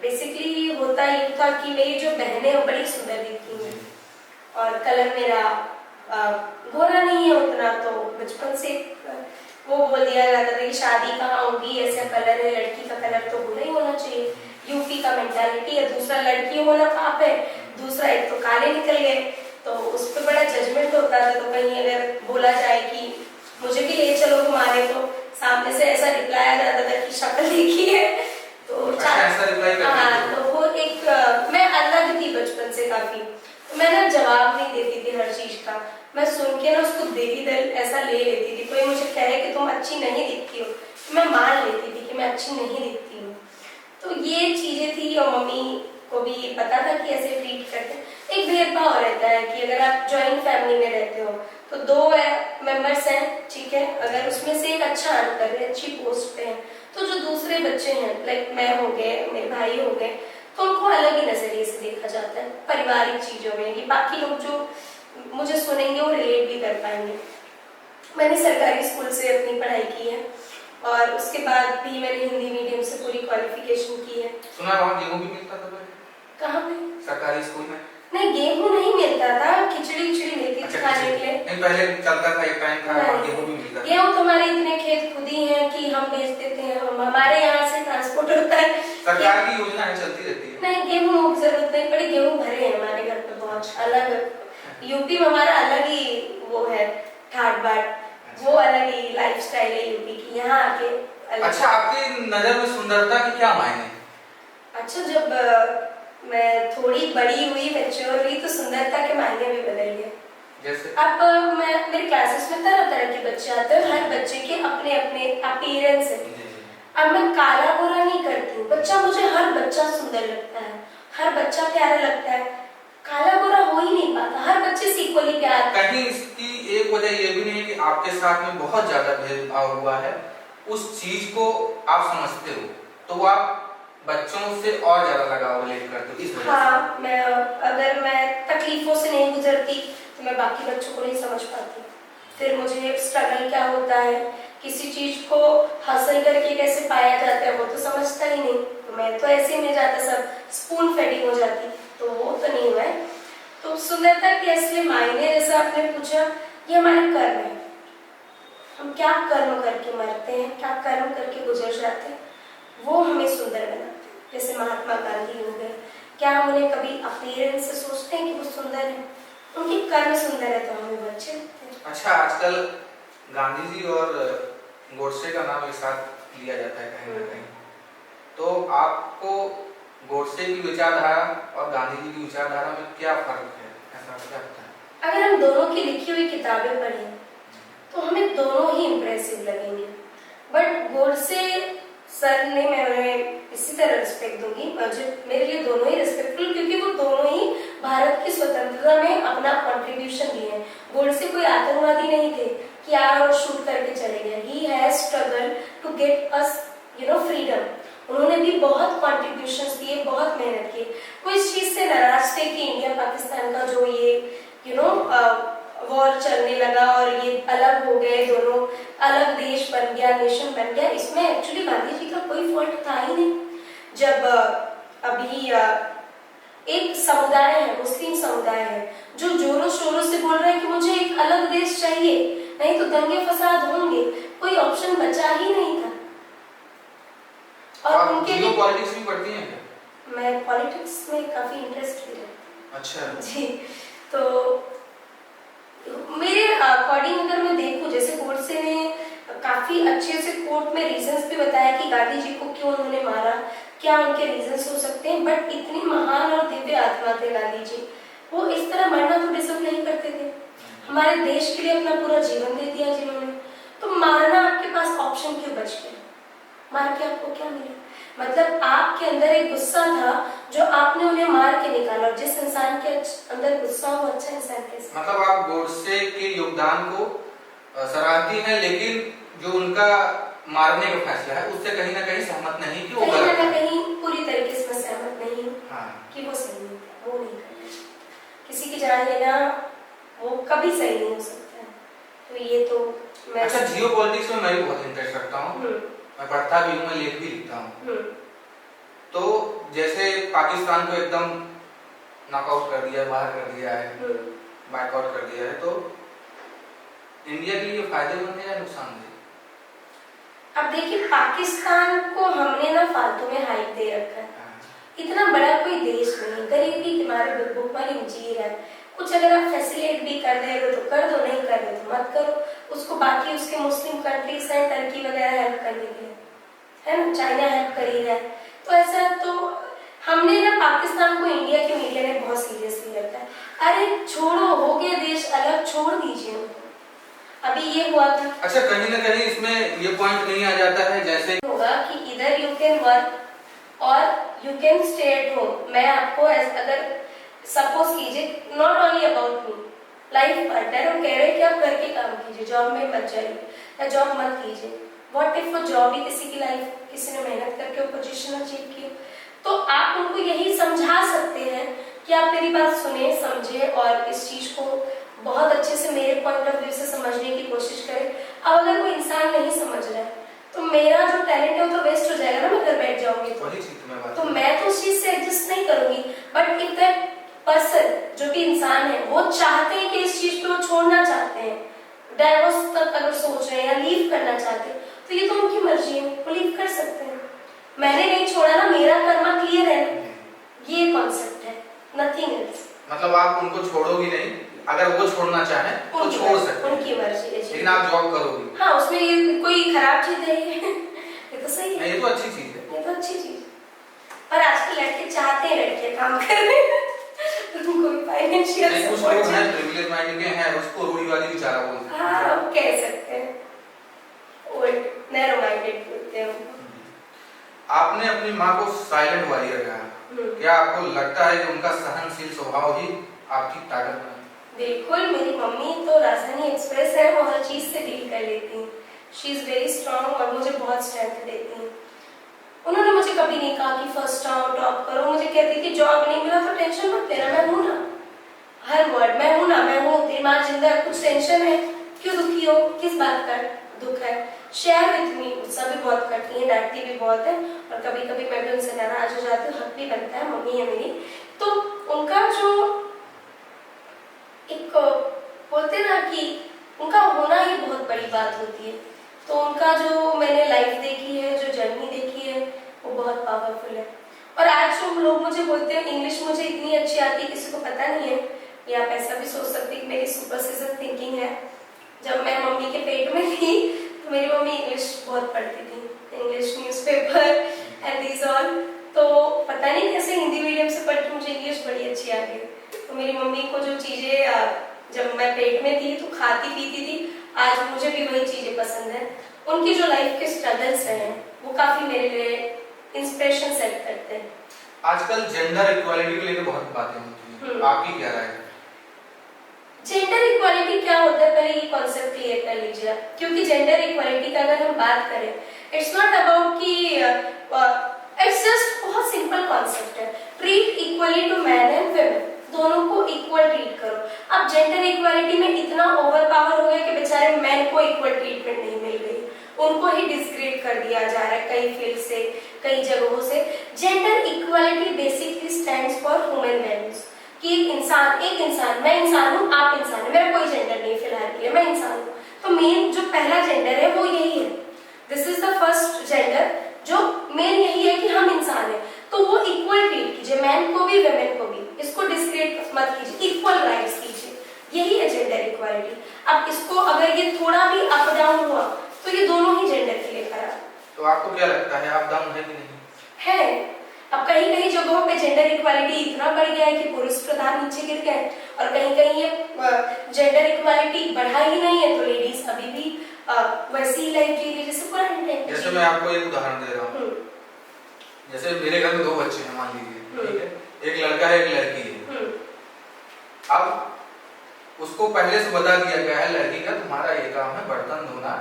बेसिकली होता ये था कि मेरी जो बहनें वो बड़ी सुंदर दिखती हैं और कलर मेरा गोरा नहीं है उतना, तो बचपन से वो बोल दिया जाता था कि शादी कहाँ होगी, ऐसा कलर है, लड़की का कलर तो गोरा ही होना चाहिए। यूपी का मेंटालिटी है। दूसरा लड़की होना पाप है, दूसरा एक तो काले निकल गए, तो उस पर बड़ा जजमेंट होता था। तो कहीं अगर बोला जाए कि मुझे भी ले चलो घुमाने, तो सामने से ऐसा रिप्लाई आ जाता था कि शक्ल देखी है। तो ऐसा रिप्लाई हाँ, तो वो एक मैं अलग थी बचपन से काफी, तो मैं ना जवाब नहीं देती थी हर चीज का। मैं सुन के ना उसको देवी दल ऐसा ले लेती थी। कोई मुझे कहे कि तुम अच्छी नहीं दिखती हो, तो मैं मान लेती थी कि मैं अच्छी नहीं दिखती हूँ। तो ये चीजें थी और मम्मी को भी पता था कि ऐसे ट्रीट करते। एक भेदभाव रहता है कि अगर आप जॉइंट फैमिली में रहते हो तो दो मेंबर्स हैं, ठीक है, अगर उसमें से एक अच्छा अर्न कर रहे हैं, अच्छी पोस्ट पे है, तो जो दूसरे बच्चे हैं, लाइक मैं हो गए, मेरे भाई हो गए, तो उनको अलग ही नजरिए से देखा जाता है पारिवारिक चीजों में, कि बाकी लोग जो मुझे सुनेंगे वो रिलेट भी कर पाएंगे। मैंने सरकारी स्कूल से अपनी पढ़ाई की है और उसके बाद भी मैंने हिंदी मीडियम से पूरी क्वालिफिकेशन की है। सुना वहाँ गेहूं भी मिलता था पहले? कहाँ पे? सरकारी स्कूल में? नहीं, गेहूं नहीं मिलता था, खिचड़ी मिलती थी खाने के लिए। नहीं, पहले चलता था, एक टाइम था गेहूं भी मिलता था। गेहूं तुम्हारे इतने खेत खुद ही हैं कि हम बेच देते हैं, हमारे यहाँ से ट्रांसपोर्ट होता है। सरकार की योजना है, चलती रहती है। नहीं, गेहूं की जरूरत नहीं पड़ी, गेहूं भरे हैं हमारे घर पे बहुत अलग। यूपी में हमारा अलग ही वो है, ठाट बाट, वो अलग ही लाइफस्टाइल है यूपी की, यहाँ आके अलग। अच्छा, आपकी नजर में सुंदरता के क्या मायने? अच्छा, जब मैं थोड़ी बड़ी हुई, मैच्योर हुई, तो सुंदरता के मायने भी बदल गए। जैसे अब मैं मेरे क्लासेस में तरह तरह के बच्चे आते हैं, हर बच्चे के अपने अपने अपीयरेंस है। अब मैं काला गोरा नहीं करती हूँ, बच्चा मुझे हर बच्चा सुंदर लगता है, हर बच्चा प्यारा लगता है, काला गोरा हो ही नहीं पाता, हर बच्चे से इक्वली प्यार। कहीं इसकी एक वजह ये भी नहीं है कि आपके साथ में बहुत ज्यादा भेदभाव हुआ है, उस चीज को आप समझते हो तो आप बच्चों से और ज्यादा लगाव रिलेट करते हो, इस वजह हाँ, अगर मैं तकलीफों से नहीं गुजरती तो मैं बाकी बच्चों को नहीं समझ पाती। फिर मुझे स्ट्रगल क्या होता है, किसी चीज को हासिल करके कैसे पाया जाता है, वो तो समझता ही नहीं। तो मैं तो ऐसे में जाता सब स्पून फेडिंग हो जाती, तो वो तो नहीं हुआ है। तो सुंदरता के असली मायने, जैसा आपने पूछा, ये हमारे कर्म है। हम क्या कर्म करके मरते हैं, क्या कर्म करके गुजर जाते हैं, वो हमें सुंदर बनाते हैं। जैसे महात्मा गांधी हो गए, क्या हम उन्हें कभी अपीयरेंस से सोचते हैं कि वो सुंदर है? उनकी कर्म सुंदर है तो हमें बच्चे लगते हैं। अच्छा, आजकल गांधी जी और गोडसे का नाम एक साथ लिया जाता है कहीं ना कहीं, तो आपको गोडसे की विचारधारा और गांधी जी की विचारधारा में क्या फर्क है, ऐसा क्या लगता है? अगर हम दोनों की लिखी हुई किताबें पढ़ें तो हमें दोनों ही इम्प्रेसिव लगेंगे, बट गोडसे सर ने, मैं उन्हें इसी तरह रिस्पेक्ट दूंगी, मुझे मेरे लिए दोनों ही रिस्पेक्टफुल, क्योंकि वो दोनों ही भारत की स्वतंत्रता में अपना कंट्रीब्यूशन दिए हैं। गोडसे कोई आतंकवादी नहीं थे कि आए और शूट करके चले गए। He has struggle to get us freedom. उन्होंने भी बहुत कॉन्ट्रीब्यूशंस दिए, बहुत मेहनत की। वो इस चीज से नाराज थे कि इंडिया पाकिस्तान का जो ये वॉर चलने लगा और ये अलग हो गए, दोनों अलग देश बन गया, नेशन बन गया। इसमें एक्चुअली गांधी जी का कोई फॉल्ट था ही नहीं। जब अभी एक समुदाय है, मुस्लिम समुदाय है, जो जोरों शोरों से बोल रहा है कि मुझे एक अलग देश चाहिए, नहीं तो दंगे फसाद होंगे, कोई ऑप्शन बचा ही नहीं था। और उनके लिए पॉलिटिक्स भी पढ़ती हैं क्या? मैं पॉलिटिक्स में काफी इंटरेस्ट भी है। अच्छा जी, तो मेरे अकॉर्डिंग अगर मैं देखूं, जैसे गोडसे ने काफी अच्छे से कोर्ट में रीजंस भी बताया कि गांधी जी को क्यों उन्होंने मारा, क्या उनके रीजंस हो सकते हैं, बट इतनी महान और दिव्य आत्मा थे गांधी जी, वो इस तरह मरना तो डिजर्व नहीं करते थे। हमारे देश के लिए अपना पूरा जीवन दे दिया जिन्होंने, तो मारना आपके पास ऑप्शन क्यों बच गया? मार के आपको क्या मिला? मतलब आपके अंदर एक गुस्सा था जो आपने उन्हें मार के निकाला, और जिस इंसान के अंदर गुस्सा हो अच्छा इंसान कैसे? मतलब आप गोडसे के योगदान को सराहती हैं, लेकिन जो उनका मारने का फैसला है उससे कहीं ना कहीं सहमत नहीं कि वो कहीं गलत ना है। कहीं पूरी तरीके से मैं सहमत नहीं हूँ कि वो सही नहीं है, वो नहीं करना चाहिए। किसी की जान लेना वो कभी सही नहीं हो सकता है। तो ये तो मैं अच्छा, जियो पॉलिटिक्स में मैं भी बहुत इंटरेस्ट रखता हूँ, मैं पढ़ता भी हूँ, मैं लेख भी लिखता हूँ। तो जैसे पाकिस्तान को एकदम नॉकआउट कर दिया है, बाहर कर दिया है, बायकॉट कर दिया है, तो इंडिया के लिए फायदेमंद है या नुकसानदेह? अब देखिए, पाकिस्तान को हमने ना फालतू में हाइप दे रखा है। इतना बड़ा कोई देश नहीं, गरीबी के मारे भुखमरी जी रहा है। कुछ अगर आप फैसिलिटेट भी कर दे रहे हो तो कर दो, नहीं कर रहे तो मत करो उसको। बाकी उसके मुस्लिम कंट्रीज हैं, टर्की वगैरह हेल्प करने के लिए, है ना, चाइना हेल्प कर ही रहा है। तो ऐसा तो हमने ना पाकिस्तान को इंडिया के मीडिया ने बहुत सीरियसली रखा है। अरे छोड़ो, हो गया देश अलग, छोड़ दीजिए उनको। अभी ये हुआ था। अच्छा, कहीं ना कहीं इसमें ये पॉइंट नहीं आ जाता है जैसे होगा कि इधर यू कैन वर्क और you can stay at home. मैं आपको अगर सपोज कीजिए, not only about me, life partner, और कह रहे हैं कि आप घर के काम कीजिए, जॉब में मत जाइए या जॉब मत कीजिए। व्हाट इफ वो जॉब ही किसी की लाइफ, किसी ने मेहनत करके वो पोजीशन अचीव की, तो आप उनको यही समझा सकते हैं कि आप मेरी बात सुने, समझे और इस चीज को बहुत अच्छे से मेरे पॉइंट ऑफ व्यू से समझने की कोशिश करें। अब अगर कोई इंसान नहीं समझ रहा है तो मेरा जो टैलेंट है वो तो वेस्ट हो जाएगा ना, मैं घर बैठ जाऊंगी तो मैं तो उस चीज से एडजस्ट नहीं करूंगी। बट इफ दैट पर्सन, जो भी इंसान है, वो चाहते हैं कि इस चीज पे वो छोड़ना चाहते हैं, डाइवोर्स तक अगर सोच रहे हैं या लीव करना चाहते हैं, तो ये तो उनकी मर्जी है, वो लीव कर सकते हैं। मैंने नहीं छोड़ा ना, मेरा कर्मा क्लियर है, ये कॉन्सेप्ट है, नथिंग एल्स। मतलब आप उनको छोड़ोगी नहीं, अगर वो छोड़ना चाहे तो छोड़ सकते हैं, उनकी मर्जी है, लेकिन आप जॉब करोगी। हाँ, उसमें ये कोई खराब चीज है? ये तो सही है, ये तो अच्छी चीज है, ये तो अच्छी चीज। पर आजकल लड़के चाहते हैं लड़के काम करें, उनको भी फाइनेंशियल सपोर्ट चाहिए। प्रिविलेज माइंड के हैं, उसको रूढ़िवादी विचार बोलते हैं। हाँ, वो कह सकते हैं, ओल्ड नैरो माइंडेड बोलते हैं। आपने अपनी माँ को साइलेंट वॉरियर कहा, क्या आपको लगता है कि उनका सहनशील स्वभाव ही आपकी ताकत है? बिल्कुल, मेरी मम्मी तो राजधानी एक्सप्रेस है, वो हर चीज से डील कर लेती हैं। शी इज वेरी स्ट्रांग और मुझे बहुत स्ट्रेंथ देती हैं। उन्होंने मुझे कभी नहीं कहा कि फर्स्ट आओ, टॉप करो। मुझे कहती थी जॉब नहीं मिला तो टेंशन मत लेना, मैं हूं ना। हर वर्ड मैं हूं ना, मैं हूं, तेरी माँ जिंदा है, कुछ टेंशन है, क्यों दुखी हो, किस बात का दुख है, शेयर विथ मी। गुस्सा भी बहुत करती है, डांटती भी बहुत है, और कभी कभी मैं भी उनसे नाराज हो जाती हूँ, हक भी बनता है, मम्मी है मेरी। तो उनका जो एक बोलते ना कि उनका होना ही बहुत बड़ी बात होती है। तो उनका जो मैंने लाइफ देखी है, जो जर्नी देखी है, वो बहुत पावरफुल है। और आज जो लोग मुझे बोलते हैं इंग्लिश मुझे इतनी अच्छी आती है, किसी को पता नहीं है, या आप ऐसा भी सोच सकते कि मेरी सुपर सीजन थिंकिंग है। जब मैं मम्मी के पेट में थी तो मेरी मम्मी इंग्लिश बहुत पढ़ती थी, English newspaper and these all. तो पता नहीं कैसे हिंदी मीडियम से पढ़ के मुझे इंग्लिश बड़ी अच्छी आ गई। तो मेरी मम्मी को जो चीजें जब मैं पेट में थी तो खाती पीती थी, आज मुझे भी वही चीजें पसंद है। उनकी जो लाइफ के स्ट्रगल्स हैं वो काफी मेरे लिए इंस्पिरेशन सेट करते हैं। आजकल जेंडर इक्वालिटी को लेकर बहुत बातें होती हैं, आपकी क्या राय है? जेंडर इक्वालिटी क्या होता है, पहले ये कॉन्सेप्ट क्लियर कर लीजिए, क्योंकि जेंडर इक्वालिटी का अगर हम बात करें, इट्स नॉट अबाउट कि इट्स जस्ट बहुत सिंपल कॉन्सेप्ट है, treat equally to man and women, दोनों को इक्वल ट्रीट करो। अब जेंडर इक्वालिटी में इतना ओवर पावर हो गया कि बेचारे मैन को इक्वल ट्रीटमेंट नहीं मिल रही, उनको ही डिस्क्रेड कर दिया जा रहा है कई फील्ड से, कई जगहों से। Gender equality basically stands for human values, कि एक इंसान, मैं इंसान हूँ, आप इंसान है, मेरा कोई जेंडर नहीं फिलहाल के लिए, मैं इंसान हूँ। तो मेन जो पहला जेंडर है वो यही है, this is the first gender, जो मेन यही है कि हम इंसान हैं। तो वो इक्वल ट्रीट कीजिए, मैन को भी वुमेन को भी, इसको डिस्क्रेट मत कीजिए, इक्वल राइट्स कीजिए, यही है जेंडर इक्वालिटी। अब इसको अगर ये थोड़ा भी अप डाउन हुआ तो ये दोनों ही जेंडर के लिए खराब। तो आपको क्या लगता है, अप डाउन है कि नहीं? है। अब कहीं कहीं जगहों पे जेंडर इक्वालिटी इतना बढ़ गया है कि पुरुष प्रधान नीचे गिर गए, और कहीं कहीं ये जेंडर इक्वालिटी बढ़ा ही नहीं है, तो लेडीज अभी भी वैसी ही लाइफ जी रही जैसे पुराने टाइम। जैसे मैं आपको एक उदाहरण दे रहा हूँ, जैसे मेरे घर में 2 बच्चे हैं मान लीजिए, ठीक है, एक लड़का है एक लड़की है। अब उसको पहले से बता दिया गया है लड़की का तुम्हारा ये काम है बर्तन धोना,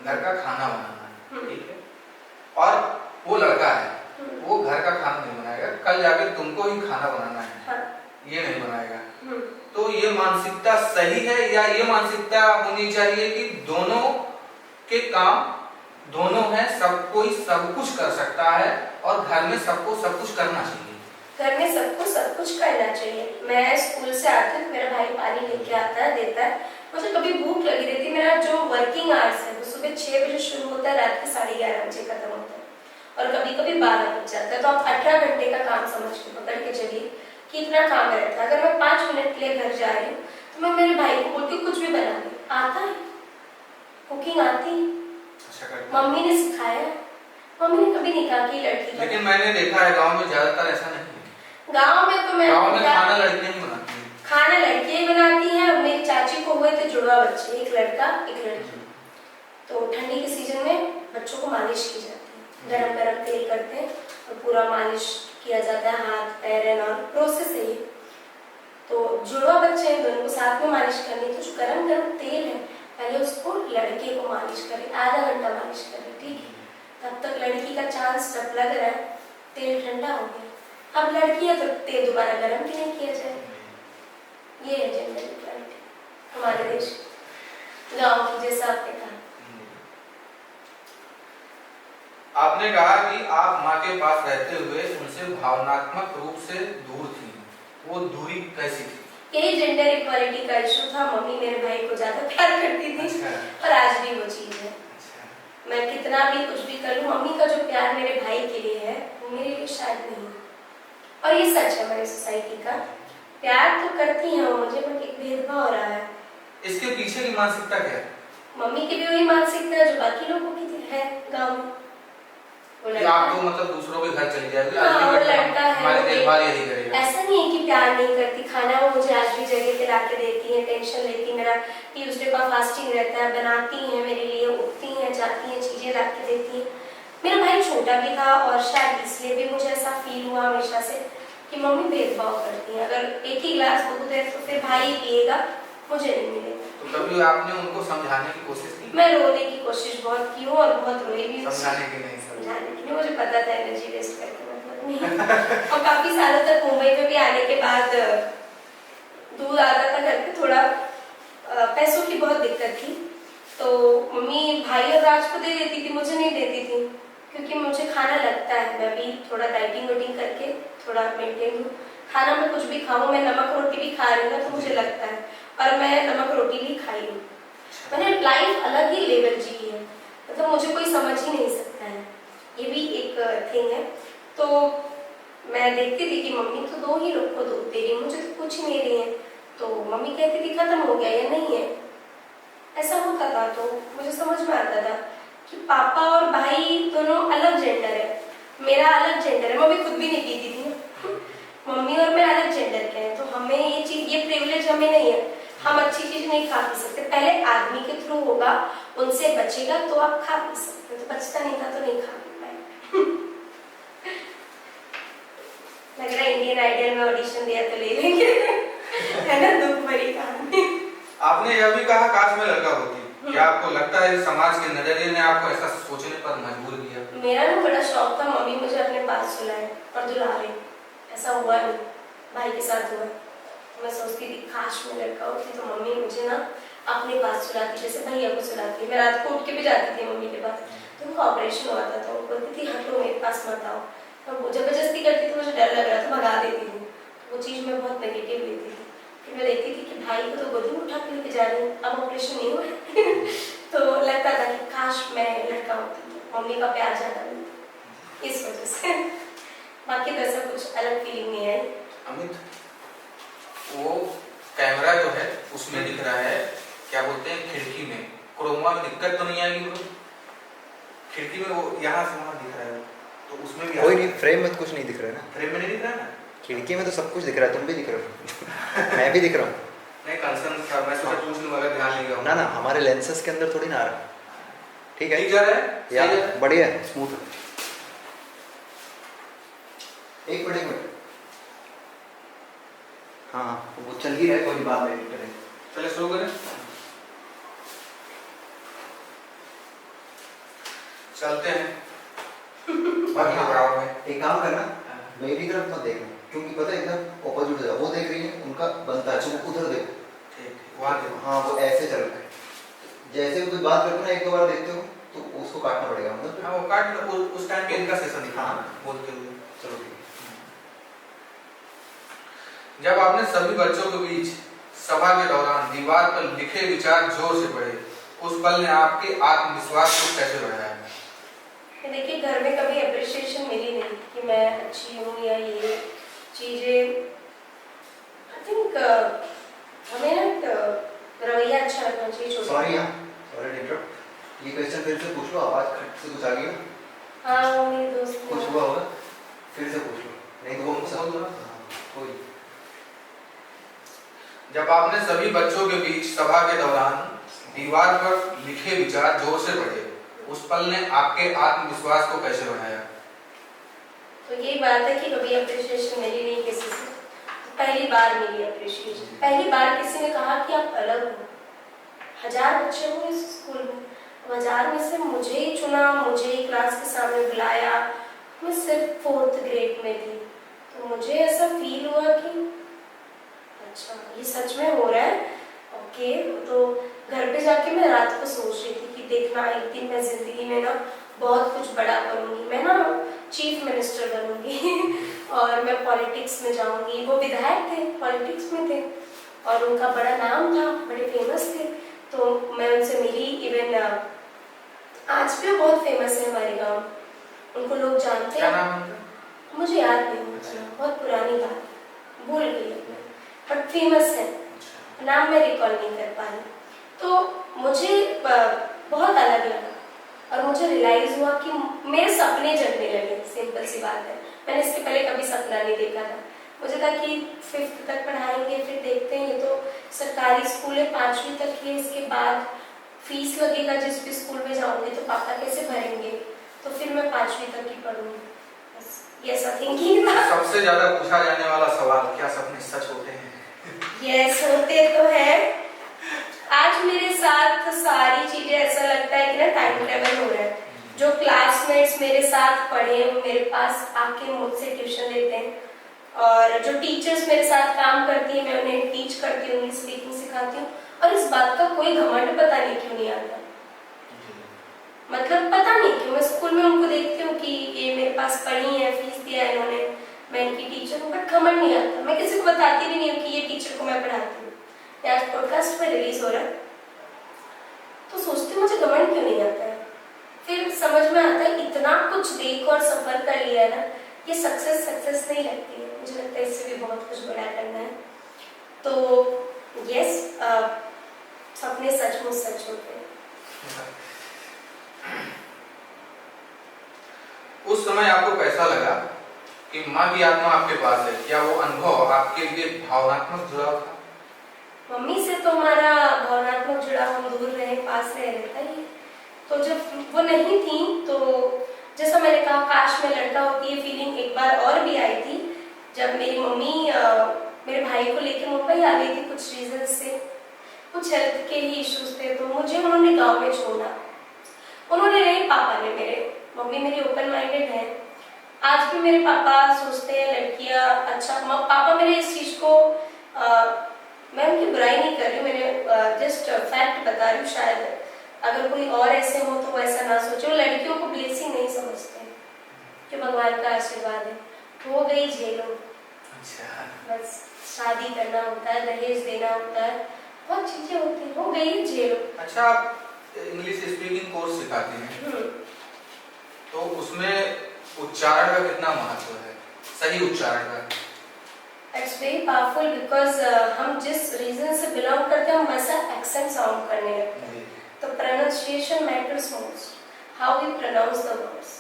घर का खाना बनाना, ठीक है, और वो लड़का है वो घर का खाना नहीं बनाएगा, कल जाके तुमको ही खाना बनाना है, हाँ। ये नहीं बनाएगा। तो ये मानसिकता सही है या ये मानसिकता होनी चाहिए कि दोनों के काम दोनों हैं, सब कोई सब कुछ कर सकता है और घर में सबको सब कुछ करना चाहिए? घर में सबको सब कुछ करना चाहिए। मैं स्कूल से आती हूँ, मेरा भाई पानी लेके आता है, देता है, मुझे कभी भूख लगी रहती, मेरा जो वर्किंग आवर्स है वो सुबह 6 बजे शुरू होता है, रात के 11:30 बजे खत्म होता है, और कभी कभी 12 बज जाता है। तो आप 18 घंटे का काम समझ के पकड़ के चलिए कि इतना काम रहता है। अगर मैं 5 मिनट के लिए घर जा रही हूँ तो मैं मेरे भाई को बोलती हूँ कुछ भी बना दे, आता है, कुकिंग आती, मम्मी ने सिखाया, मम्मी ने कभी नहीं कहा कि लड़की। लेकिन मैंने देखा है गांव में ज्यादातर ऐसा नहीं है। गांव में तो गांव में खाना लड़कियां ही बनाती हैं, खाना लड़कियां ही बनाती हैं। मेरी चाची को हुए थे जुड़वा बच्चे, एक लड़का एक लड़की, तो ठंडी के सीजन में बच्चों को मालिश की जाती है, गरम गरम तेल करते हैं और पूरा मालिश किया जाता है, हाथ पैर और प्रोसेस है ये। तो जुड़वा बच्चे हैं, दोनों को साथ में मालिश करनी, तो जो गरम गरम तेल है पहले उसको लड़के को मालिश करें, आधा घंटा मालिश करें, ठीक है, तब तक लड़की का चांस जब लग रहा है तेल ठंडा हो गया, अब लड़की है तो तेल दोबारा गरम भी नहीं किया जाए। ये है जेंडर इक्वालिटी हमारे देश, गाँव की, जैसा आपने कहा। आपने कहा कि आप माँ के पास रहते हुए उनसे भावनात्मक रूप से दूर थी, वो दूरी कैसी थी? यही जेंडर इक्वालिटी का इशू था, मम्मी मेरे भाई को ज्यादा प्यार करती थी। अच्छा। और आज भी वो चीज है। अच्छा। मैं कितना भी कुछ भी कर लूं, मम्मी का जो प्यार मेरे भाई के लिए है वो मेरे लिए शायद नहीं, और ये सच है हमारी सोसाइटी का, प्यार तो करती है वो मुझे, बट एक भेदभाव हो रहा है। इसके पीछे की मानसिकता क्या है? मम्मी की भी वही मानसिकता है जो बाकी लोगों की है गाँव में। आप तो मतलब दूसरों के घर चली जाएगी, हाँ, लड़का है, हमारी देखभाल यही करेगा। ऐसा नहीं है कि प्यार नहीं करती, खाना वो मुझे आज भी जगह पे लाके देती है, टेंशन लेती, मेरा ट्यूसडे का फास्टिंग रहता है, बनाती है मेरे लिए, उठती हैं, जाती हैं, चीजें लाके देती हैं। मेरा भाई छोटा भी था और शायद इसलिए भी मुझे ऐसा फील हुआ हमेशा से कि मम्मी भेदभाव करती है, अगर एक ही गिलास दूध है तो फिर भाई पिएगा, मुझे नहीं मिलेगा। तो कभी आपने उनको समझाने की कोशिश की? मैं रोने की कोशिश बहुत की हूँ और बहुत रोई भी हूँ। समझाने की नहीं? समझाने की नहीं, मुझे पता था एनर्जी वेस्ट करके मतलब नहीं। और काफी सालों तक मुंबई में भी आने के बाद दूध आता था घर पे, थोड़ा पैसों की बहुत दिक्कत थी, तो मम्मी भाई और राज को दे देती थी, मुझे नहीं देती थी, क्योंकि मुझे खाना लगता है, मैं भी थोड़ा डाइटिंग वाइटिंग करके थोड़ा मेंटेन हूँ, खाना में कुछ भी खाऊं, मैं नमक रोटी भी खा रही हूँ तो मुझे लगता है, और मैं नमक रोटी भी खाई हूँ, मैंने लाइफ अलग ही लेवल जी है, मतलब मुझे कोई समझ ही नहीं सकता है, ये भी एक थिंग है। तो मैं देखती थी कि मम्मी तो 2 ही लोग को दूध दे रही, मुझे तो कुछ नहीं रही है, तो मम्मी कहती थी खत्म हो गया या नहीं है, ऐसा होता था। तो मुझे समझ में आता था कि पापा और भाई दोनों अलग जेंडर है, मेरा अलग जेंडर है, मम्मी खुद भी नहीं पीती थी ना। मम्मी और मैं अलग जेंडर के हैं, तो हमें ये चीज, ये प्रिविलेज हमें नहीं है। हम अच्छी चीज नहीं खा पी सकते, पहले आदमी के थ्रू होगा, उनसे बचेगा तो आप खा पी सकते हो, तो बचता नहीं था तो नहीं खा पी पाए। लग रहा है इंडियन आइडल में ऑडिशन दिया तो ले लेंगे। है ना, दुख भरी कहानी। आपने यह भी कहा काश मैं लड़का होती, क्या आपको लगता है समाज के नजरिए ने आपको ऐसा सोचने पर मजबूर किया? मेरा ना बड़ा शौक था मम्मी मुझे अपने पास सुलाए और दुलारे, ऐसा हुआ नहीं, भाई के साथ हुआ। मैं सोचती थी काश मैं लड़का होती तो मम्मी मुझे ना अपने पास सुलाती, जैसे भैया को सुलाती। मैं रात को उठ के भी जाती थी मम्मी के पास, तो उनका ऑपरेशन हुआ था, तो वो बोलती थी हटो मेरे पास मत आओ। तो वो जबरदस्ती करती थी, मुझे डर लग रहा था, भगा देती थी। तो वो चीज़ मैं बहुत नेगेटिव लेती थी। फिर मैं देखती थी कि भाई को तो गोदी में उठा के लेके जा रही हूँ, अब ऑपरेशन नहीं हुआ है। तो लगता था कि काश मैं लड़का होती, मम्मी का प्यार ज़्यादा मिलता, इस वजह से। बाकी तो ऐसा कुछ अलग फीलिंग नहीं है। अमित, वो कैमरा जो है उसमें दिख रहा है, क्या बोलते हैं, खिड़की में क्रोमा में दिक्कत तो नहीं आएगी ब्रो? खिड़की में वो यहाँ से वहाँ दिख रहा है, तो उसमें भी कोई नहीं, फ्रेम में तो कुछ नहीं दिख रहा है ना। फ्रेम में नहीं दिख रहा है ना? खिड़की में तो सब कुछ दिख रहा है, तुम भी दिख रहे हो। मैं भी दिख रहा हूँ। नहीं, कंसर्न था, मैं सोचा पूछने वाला, ध्यान नहीं गया। ना ना, हमारे लेंसेज के अंदर थोड़ी ना आ रहा। ठीक है, ठीक जा रहा है यार, सही है? बढ़िया है, स्मूथ है। एक मिनट। हाँ हाँ, वो चल ही रहा है, कोई बात नहीं करें। चले शुरू करें। चलते हैं। बाकी हाँ, बराबर है। एक काम करना, मेरी तरफ मत देखना, क्योंकि पता है एकदम ऑपोजिट हो जाए। वो देख रही है, उनका बनता है, तुम उधर देखो। ठीक, वहाँ देखो। हाँ, वो ऐसे चल रहा है। जैसे कोई बात करते हो ना, एक दो बार देखते हो तो उसको काटना पड़ेगा, मतलब। हाँ, वो काट लो, उस टाइम पे इनका सेशन दिखा हाँ। बोलते हुए। चलो ठीक जब आपने सभी बच्चों के बीच सभा के दौरान दीवार पर लिखे विचार जोर से पढ़े, उस पल ने आपके आत्मविश्वास को कैसे बढ़ाया? देखिए, घर में कभी अप्रिशिएशन मिली नहीं कि मैं अच्छी हूँ या ये चीज़ें। आई थिंक हमें ना रवैया अच्छा रखना चाहिए छोटे। Sorry interrupt. ये क्वेश्चन फिर से पूछ लो, आवाज खट से कुछ आ गई। हाँ, वो मेरी दोस्त कुछ हुआ होगा, फिर से पूछ लो, नहीं तो वो बोल दो ना। कोई। जब आपने सभी बच्चों के बीच सभा के दौरान दीवार पर लिखे विचार जोर से पढ़े, उस पल ने आपके आत्मविश्वास को कैसे बढ़ाया? तो ये बात है कि कभी अप्रिशिएशन मिली नहीं किसी से, तो पहली बार मिली अप्रिशिएशन। पहली बार किसी ने कहा कि आप अलग हो। 1000 बच्चे होंगे इस स्कूल में, 1000 में से मुझे ही चुना, मुझे ही क्लास के सामने बुलाया। मैं सिर्फ 4th ग्रेड में थी, तो मुझे ऐसा फील हुआ कि अच्छा ये सच में हो रहा है। ओके, तो घर पे जाके मैं रात को सोच रही थी कि देखना एक दिन मैं जिंदगी में ना बहुत कुछ बड़ा करूंगी, मैं ना चीफ मिनिस्टर बनूंगी और मैं पॉलिटिक्स में जाऊंगी। वो विधायक थे, पॉलिटिक्स में थे और उनका बड़ा नाम था, बड़े फेमस थे। तो मैं उनसे मिली, इवन आज भी बहुत फेमस है हमारे गांव, उनको लोग जानते क्या हैं। नाम है उनका? मुझे याद नहीं होता, बहुत पुरानी बात, भूल गई मैं, बट फेमस है, नाम मैं रिकॉल नहीं कर पा रही। तो मुझे बहुत अलग लगा और मुझे रियलाइज हुआ कि मेरे सपने जगने लगे। सिंपल सी बात है, मैंने इसके पहले कभी सपना नहीं देखा था। मुझे था कि 5th तक पढ़ाएंगे, फिर देखते हैं, ये तो सरकारी स्कूल है, 5वीं तक ही, इसके बाद फीस लगेगा जिस भी स्कूल में जाऊंगी, तो पापा कैसे भरेंगे, तो फिर मैं 5वीं तक ही पढ़ूंगी। बस ये ऐसा थिंकिंग था। सबसे ज्यादा पूछा जाने वाला सवाल, क्या सपने सच होते हैं? यस, होते तो है। आज मेरे साथ सारी चीजें ऐसा लगता है कि ना टाइम ट्रेवल हो रहा है। जो क्लासमेट्स मेरे साथ पढ़े, वो मेरे पास आके मुझसे ट्यूशन लेते हैं, और जो टीचर्स मेरे साथ काम करती है, मैं उन्हें टीच करती हूँ, स्पीकिंग सिखाती हूँ, और इस बात का कोई घमंड पता नहीं क्यों नहीं आता। मतलब पता नहीं क्यों, मैं स्कूल में उनको देखती हूँ कि ये मेरे पास पढ़ी है, फीस दिया है इन्होंने, मैं इनकी टीचर हूँ, बट घमंड नहीं आता। मैं किसी को बताती भी नहीं हूँ कि ये टीचर को मैं पढ़ाती हूँ। आज पॉडकास्ट में रिलीज हो रहा है, तो सोचती हूँ मुझे घमंड क्यों नहीं आता है। फिर समझ में आता है इतना कुछ देख और सफर कर लिया ना, ये सक्सेस नहीं लगती है। मुझे लगता है इससे भी बहुत कुछ बड़ा करना है। तो यस, सपने सचमुच सच होते हैं। उस समय आपको कैसा लगा कि माँ की आत्मा आपके पास है? क्या वो अनुभव आपके लिए भावनात्मक जुड़ाव था? मम्मी से तो हमारा भावनात्मक जुड़ाव, हम दूर रहे पास रहे रहता ही। तो जब वो नहीं थी तो जैसा मैंने कहा, काश में लड़का होती, ये फीलिंग एक बार और भी आई थी जब मेरी मम्मी मेरे भाई को लेकर मुंबई आ गई थी कुछ रीजन से। कुछ हेल्थ के ही इश्यूज थे तो मुझे उन्होंने गांव में छोड़ा। उन्होंने नहीं, पापा ने मेरे। मम्मी मेरी ओपन माइंडेड है। आज भी मेरे पापा सोचते हैं लड़कियां अच्छा, पापा मेरे इस चीज को मैं उनकी बुराई नहीं कर रही हूँ, मैंने जस्ट फैक्ट बता रही हूँ। शायद अगर कोई और ऐसे हो तो वो ऐसा ना सोचे। वो लड़कियों को ब्लेसिंग नहीं समझते कि भगवान का आशीर्वाद है। हो गई झेलो, अच्छा, बस शादी करना होता है, दहेज देना होता है, बहुत चीजें होती हैं, हो गई झेलो। अच्छा, आप इंग्लिश स्पीकिंग कोर्स सिखाते हैं तो उसमें उच्चारण का कितना महत्व है, सही उच्चारण का? इट्स वेरी पावरफुल बिकॉज हम जिस रीजन से बिलोंग करते हैं हम वैसा एक्सेंट साउंड करने लगते हैं। तो pronunciation matters most, how we pronounce the words,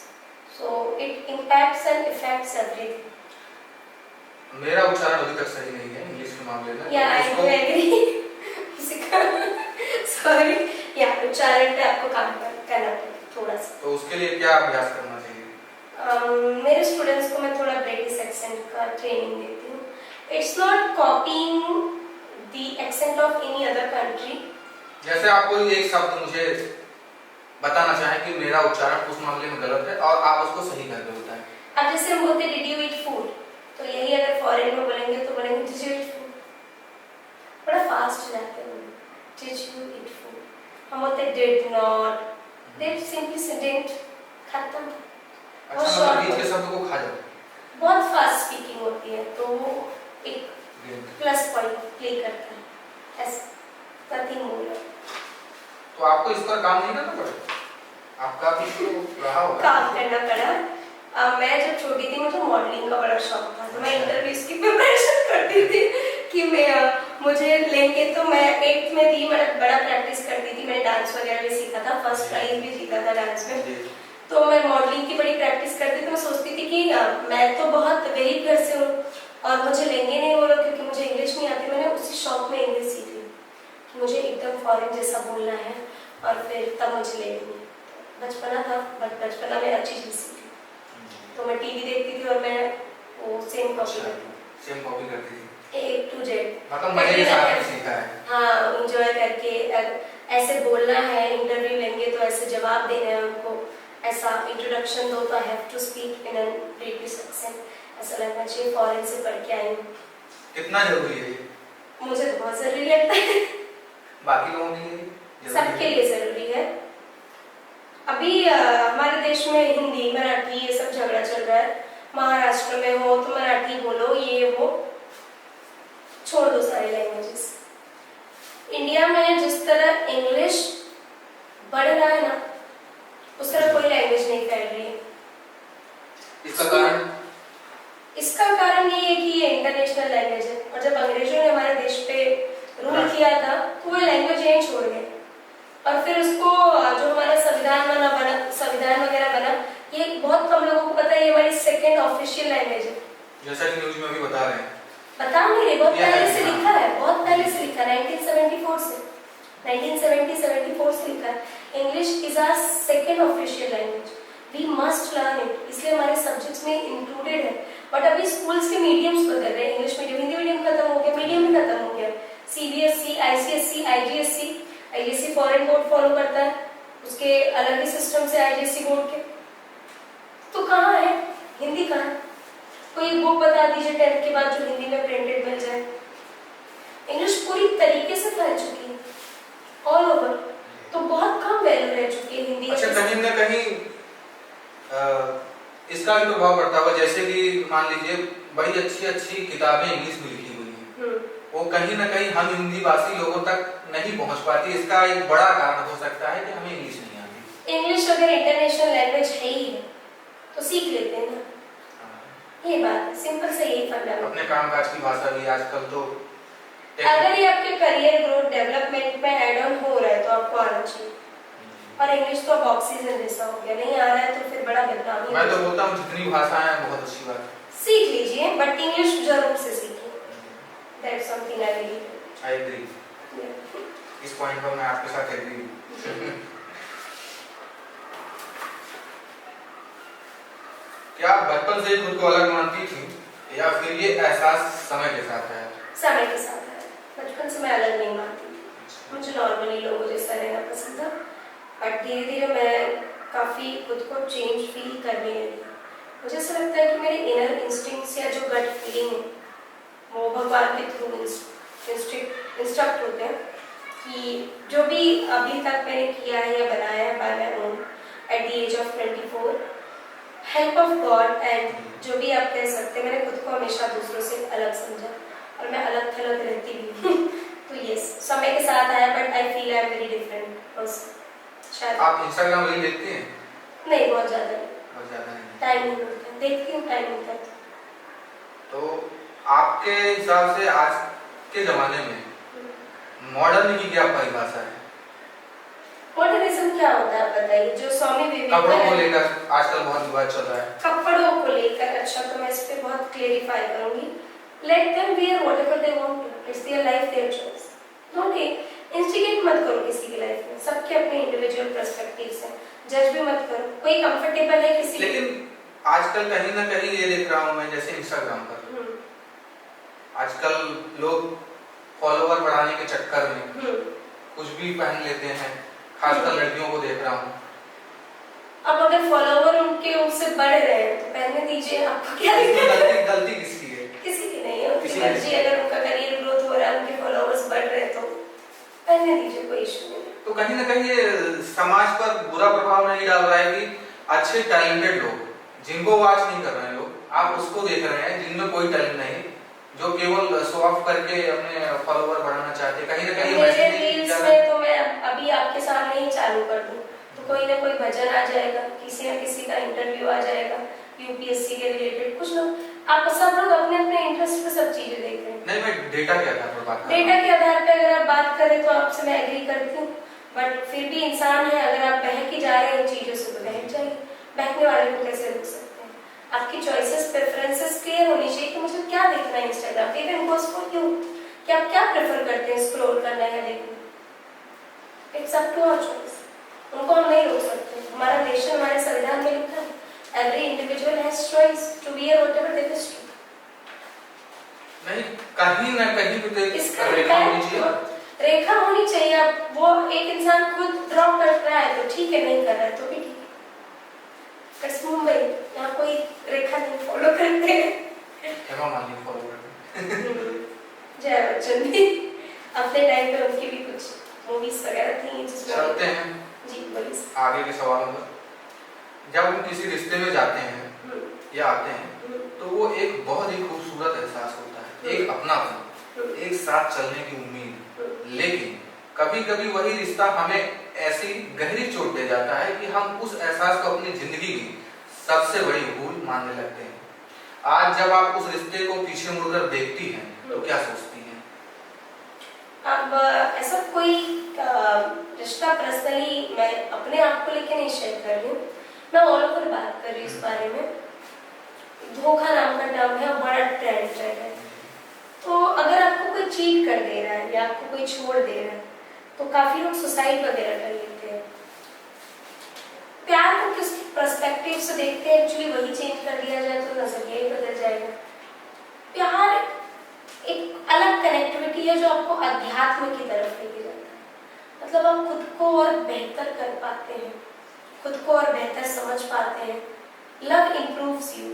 so it impacts and effects everything. मेरा उच्चारण अभी तक सही नहीं है इंग्लिश के मामले में। या आई उसको एग्री सॉरी, या उच्चारण पे आपको काम करना पड़ेगा थोड़ा सा। तो उसके लिए क्या अभ्यास करना चाहिए? मेरे स्टूडेंट्स को मैं थोड़ा ब्रिटिश एक्सेंट का ट्रेनिंग देती हूँ। It's not copying the accent of any other country. जैसे आप कोई एक शब्द मुझे बताना चाहें कि मेरा उच्चारण उस मामले में गलत है और आप उसको सही करके बताएं। अब जैसे हम बोलते डिड यू ईट फूड, तो यही अगर फॉरेन में बोलेंगे तो बोलेंगे डिड यू ईट फूड, बड़ा फास्ट जाते हैं। डिड यू ईट फूड, हम बोलते डिड नॉट, डिड सिंपली से डिडंट, खत्म। अच्छा, मतलब बीच के शब्द को खा जाओ। बहुत फास्ट स्पीकिंग होती है तो वो एक प्लस पॉइंट प्ले करता है, ऐसा नथिंग मोर। तो आपको इस पर काम नहीं करना पड़ा? आपका कुछ तो रहा होगा। काम करना पड़ा। मैं जब छोटी थी मुझे मॉडलिंग का बड़ा शौक था, तो मैं इंटरव्यूज की प्रिपरेशन करती थी कि मुझे लेंगे। तो मैं 8th में थी, मैं बड़ा प्रैक्टिस करती थी, मैंने डांस वगैरह भी सीखा था, फर्स्ट प्राइज भी जीता था डांस में। तो मैं मॉडलिंग की बड़ी प्रैक्टिस करती थी। मैं सोचती थी कि मैं तो बहुत गरीब घर से हूँ और मुझे लेंगे नहीं वो लोग, क्योंकि मुझे इंग्लिश नहीं आती। मैंने उसी शौक में इंग्लिश सीखी कि मुझे एकदम फॉरेन जैसा बोलना है और फिर तब मुझे लेंगे। बचपना था, बट बचपना में अच्छी चीज सीखी। तो मैं टीवी देखती थी और मैं वो सेम कॉपी करती थी A to Z, मतलब मजे के साथ सीखा है। हाँ, एंजॉय करके ऐसे बोलना है, इंटरव्यू लेंगे तो ऐसे जवाब देना है उनको, ऐसा इंट्रोडक्शन दो तो I have to speak in an British accent, ऐसा लगना चाहिए फॉरेन से पढ़ के आई हूँ। कितना जरूरी है ये? मुझे तो बहुत जरूरी लगता है। बाकी लोगों के लिए? सबके लिए जरूरी है। अभी हमारे देश में हिंदी मराठी ये सब झगड़ा चल रहा है। महाराष्ट्र में हो तो मराठी बोलो, ये वो छोड़ दो सारे लैंग्वेजेस। इंडिया में जिस तरह इंग्लिश बढ़ रहा है ना, उस तरह कोई लैंग्वेज नहीं फैल रही है। इसका कारण ये है कि ये इंटरनेशनल लैंग्वेज है, और जब अंग्रेजों ने हमारे देश पे रूल किया था तो वो लैंग्वेज यहीं छोड़ गए। और फिर उसको जो हमारा संविधान वगैरह बना, ये बहुत कम लोगों को पता है, ये हमारी सेकेंड ऑफिशियल लैंग्वेज है। जैसा कि न्यूज में भी बता रहे हैं। बता नहीं रहे, बहुत पहले से लिखा है, बहुत पहले से लिखा है, 1974 से 1974 से लिखा है। English is our second official language, we must learn it, इसलिए हमारे सब्जेक्ट्स में इंक्लूडेड है। बट अभी स्कूल्स के मीडियम्स बदल रहे हैं, इंग्लिश मीडियम, हिंदी मीडियम खत्म हो गया, मीडियम भी खत्म हो गया। CBSE, ICSE, IGSE foreign board follow करता है, उसके अलग ही सिस्टम से IGSE बोर्ड के। तो कहाँ है हिंदी, कहाँ है? कोई बुक बता दीजिए 10th के बाद जो हिंदी में प्रिंटेड मिल जाए। इंग्लिश पूरी तरीके से फैल चुकी है ऑल ओवर, तो बहुत कम वैल्यू रह चुकी है हिंदी। अच्छा, कहीं ना कहीं इसका भी प्रभाव पड़ता होगा, जैसे कि मान लीजिए बड़ी अच्छी अच्छी किताबें इंग्लिश में लिखी हुई हैं, वो कहीं ना कहीं हम हिंदी भाषी लोगों तक नहीं पहुंच पाती। इसका एक बड़ा कारण हो सकता है कि हमें इंग्लिश नहीं आती। इंग्लिश अगर इंटरनेशनल लैंग्वेज है ही है तो सीख लेते हैं ना, ये बात सिंपल से यही फंडामेंटल। अपने कामकाज की भाषा भी आजकल तो अगर ये आपके करियर ग्रोथ डेवलपमेंट में ऐड ऑन हो रहा है तो आपको आना चाहिए। और इंग्लिश तो अब ऑक्सीजन जैसा हो गया, नहीं आ रहा है तो फिर बड़ा बदनामी। मैं तो बोलता हूँ जितनी भाषाएं हैं बहुत अच्छी बात है, सीख लीजिए, बट इंग्लिश जरूर से सीखिए। That's something I believe. I agree, इस पॉइंट पर मैं आपके साथ एग्री हूँ। क्या आप बचपन से ही खुद को अलग मानती थी या फिर ये एहसास समय के साथ है? समय के साथ है। बचपन से मैं अलग नहीं मानती थी, मुझे नॉर्मली लोगों जैसा रहना पसंद था, बट धीरे धीरे मैं काफ़ी खुद को चेंज फील करने लगी। मुझे ऐसा लगता है कि मेरे इनर इंस्टिंक्ट्स या जो गट फीलिंग है वो भगवान के थ्रू इंस्ट्रक्ट होते हैं कि जो भी अभी तक मैंने किया है या बनाया है by my own at the age of 24, help of God and जो भी आप कह सकते हैं, मैंने खुद को हमेशा दूसरों से अलग समझा और मैं अलग थलग रहती भी हूँ। तो यस, समय के साथ आया, but I feel I am very different person. शायद आप इंस्टाग्राम रील देखते हैं? नहीं, बहुत ज़्यादा नहीं, बहुत ज़्यादा नहीं। टाइम नहीं मिलता, देखती हूँ टाइम नहीं करती। तो आपके हिसाब से आज के ज़माने में मॉडर्न की क्या परिभाषा है? मॉडर्निज्म क्या होता है आप बताइए? जो स्वामी कपड़ों को विवेकानंद, लेकर आजकल बहुत विवाद चल रहा है। कपड़ों को लेकर, अच्छा तो मैं इस पे बहुत क्लेरिफाई करूंगी। Let them wear whatever they want to, it's their life, their choice. Don't instigate मत करो किसी की लाइफ में, सबके अपने इंडिविजुअल पर्सपेक्टिव्स हैं, जज भी मत करो। कोई कंफर्टेबल है किसी, लेकिन आजकल कहीं ना कहीं ये देख रहा हूँ मैं, जैसे इंस्टाग्राम पर आजकल लोग फॉलोवर बढ़ाने के चक्कर में कुछ भी पहन लेते हैं, खासकर लड़कियों को देख रहा हूँ। अब अगर फॉलोवर उनके उससे बढ़ रहे हैं तो पहनने दीजिए, आपको क्या इसमें दिक्कत? गलती किसकी है? किसी की नहीं है, उनकी किसी की मर्जी। अगर उनका करियर ग्रोथ हो रहा है, उनके फॉलोवर्स बढ़ रहे हैं तो पहनने दीजिए, कोई इशू नहीं। तो कहीं ना कहीं ये समाज पर बुरा प्रभाव नहीं डाल रहा है कि अच्छे टैलेंटेड लोग जिनको वॉच नहीं कर रहे हैं लोग, आप उसको देख रहे हैं जिनमें कोई टैलेंट नहीं, जो केवल शो ऑफ करके अपने फॉलोवर बढ़ाना चाहते हैं। कहीं ना कहीं मेरे रील्स में तो मैं अभी आपके सामने ही चालू कर दूं तो कोई ना कोई भजन आ जाएगा, किसी न किसी का इंटरव्यू आ जाएगा, यूपीएससी के रिलेटेड कुछ लोग, आप सब लोग अपने अपने इंटरेस्ट पे सब चीजें देख रहे हैं। नहीं, मैं डेटा के आधार पर बात कर रहा हूं। डेटा के आधार पे अगर आप बात करें तो आपसे मैं एग्री करती हूँ, बट फिर भी इंसान है, अगर आप बहक ही जा रहे हैं इन चीजों से तो बहक जाइए। बहकने वाले को कैसे रोक सकते हैं? आपकी चॉइसेस, प्रेफरेंसेस क्लियर होनी चाहिए कि मुझे क्या देखना है इंस्टाग्राम पे, इवन गोस फॉर यू कि आप क्या प्रेफर करते हैं स्क्रॉल करना या देखना। It's up to our choice, उनको हम नहीं रोक सकते। हमारा नेशन, हमारे संविधान में लिखा है every individual has choice to wear whatever they wish to. नहीं, कहीं ना कहीं तो इसका रेखा होनी चाहिए। रेखा होनी चाहिए। अब वो एक इंसान खुद ड्रॉ कर रहा है तो ठीक है, नहीं कर रहा है तो भी ठीक है। इट्स मुंबई, यहाँ कोई रेखा नहीं फॉलो करते हैं। हेमा मालिनी फॉलो करते। जया बच्चन भी अपने टाइम पे उनकी भी कुछ मूवीज वगैरह थी जिसमें चलते हैं जी बोलिए। आगे के सवालों पर। जब हम किसी रिश्ते में जाते हैं या आते हैं तो वो एक बहुत ही खूबसूरत एहसास होता है, एक अपनापन, एक साथ चलने की उम्मीद। लेकिन कभी कभी वही रिश्ता हमें ऐसी गहरी चोट दे जाता है कि हम उस एहसास को अपनी जिंदगी की सबसे बड़ी भूल मानने लगते हैं। आज जब आप उस रिश्ते को पीछे मुड़कर देखती हैं तो क्या सोचती हैं? अब ऐसा कोई रिश्ता पर्सनली मैं अपने आप को लेके नहीं शेयर कर रही हूँ, मैं ऑल ओवर बात कर रही हूँ इस बारे में। धोखा नाम का टर्म है, बड़ा ट्रेंड है। तो अगर आपको कोई चीट कर दे रहा है या आपको कोई छोड़ दे रहा है तो काफी लोग सुसाइड वगैरह कर लेते हैं। प्यार को किस पर्सपेक्टिव से देखते हैं, एक्चुअली वही चेंज कर दिया जाए तो नजरिया ही बदल जाएगा। प्यार एक अलग कनेक्टिविटी है जो आपको अध्यात्म की तरफ लेके जाता है। मतलब आप खुद को और बेहतर कर पाते हैं, खुद को और बेहतर समझ पाते हैं। Love improves you.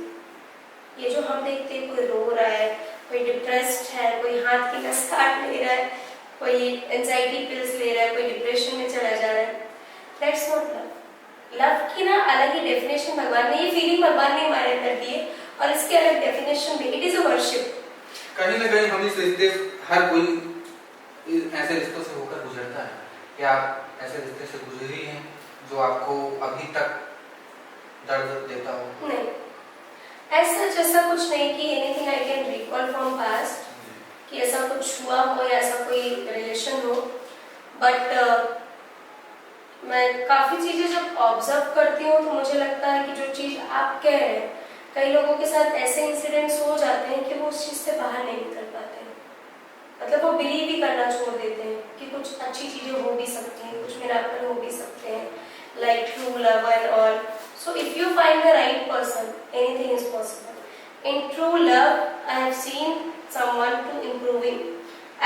ये जो हम देखते हैं, कोई रो रहा है, कोई डिप्रेस्ड है, कोई हाथ की नस काट ले रहा है, कोई एंजाइटी पिल्स ले रहा है, कोई डिप्रेशन में चला जा रहा है, दैट्स नॉट लव। लव की ना अलग ही डेफिनेशन भगवान ने, ये फीलिंग भगवान ने हमारे अंदर दी है और इसकी अलग definition the. It is a worship. कहीं ना कहीं हम इस रिश्ते, हर कोई ऐसे रिश्तों से होकर गुजरता है। क्या आप ऐसे रिश्ते से गुजरी हैं जो आपको अभी तक दर्द देता हो? नहीं, ऐसा कुछ नहीं कि anything I can recall from past कि ऐसा कुछ हुआ हो या ऐसा कोई रिलेशन हो, बट मैं काफी चीजें जब ऑब्जर्व करती हूँ तो मुझे लगता है कि जो चीज आप कह रहे हैं, कई लोगों के साथ ऐसे इंसिडेंट्स हो जाते हैं कि वो उस चीज से बाहर नहीं निकल पाते हैं। मतलब वो बिलीव ही करना छोड़ देते हैं कि कुछ अच्छी चीजें हो भी सकती हैं, कुछ मिराकल हो भी सकते हैं, like true love and all. So if you find the right person, anything is possible. In true love I have seen someone to improving.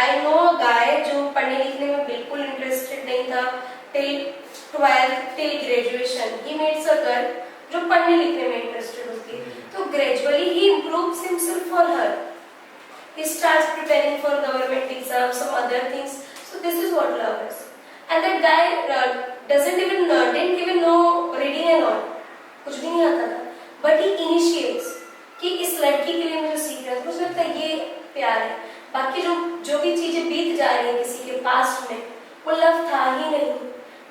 I know a guy जो पढ़ने लिखने में बिल्कुल इंटरेस्टेड नहीं था till 12th till graduation. He mets a girl जो पढ़ने लिखने में इंटरेस्टेड होती है, तो gradually he improves himself for her. He starts preparing for government exams, some other things. So this is what love is. And that guy didn't even know reading and all. कुछ भी नहीं आता था. But he initiates कि इस लड़की के लिए मुझे सीख रहा है. मुझे लगता है ये प्यार है. बाकी जो भी चीजें बीत जा रही हैं किसी के पास्ट में, वो लव था ही नहीं.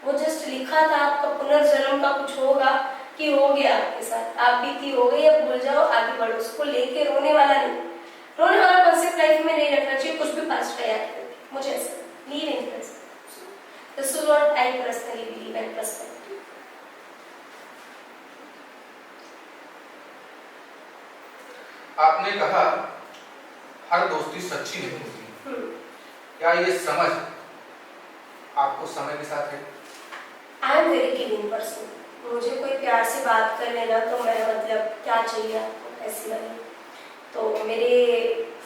वो जस्ट लिखा था आपका पुनर्जन्म का कुछ होगा कि हो गया आपके साथ, आप बीती हो गई, अब भूल जाओ, आगे बढ़ो. उसको लेके रोने वाला नहीं, रोने वाला कॉन्सेप्ट लाइफ में नहीं रखना चाहिए. कुछ भी पास्ट का याद करके, मुझे ऐसा leave in present. This is what I personally believe and perspective. आपने कहा हर दोस्ती सच्ची नहीं होती. क्या ये समझ आपको समय के साथ है? आई एम वेरी गिविंग पर्सन. मुझे कोई प्यार से बात कर लेना तो मैं मतलब क्या चाहिए आपको ऐसी वाली. तो मेरे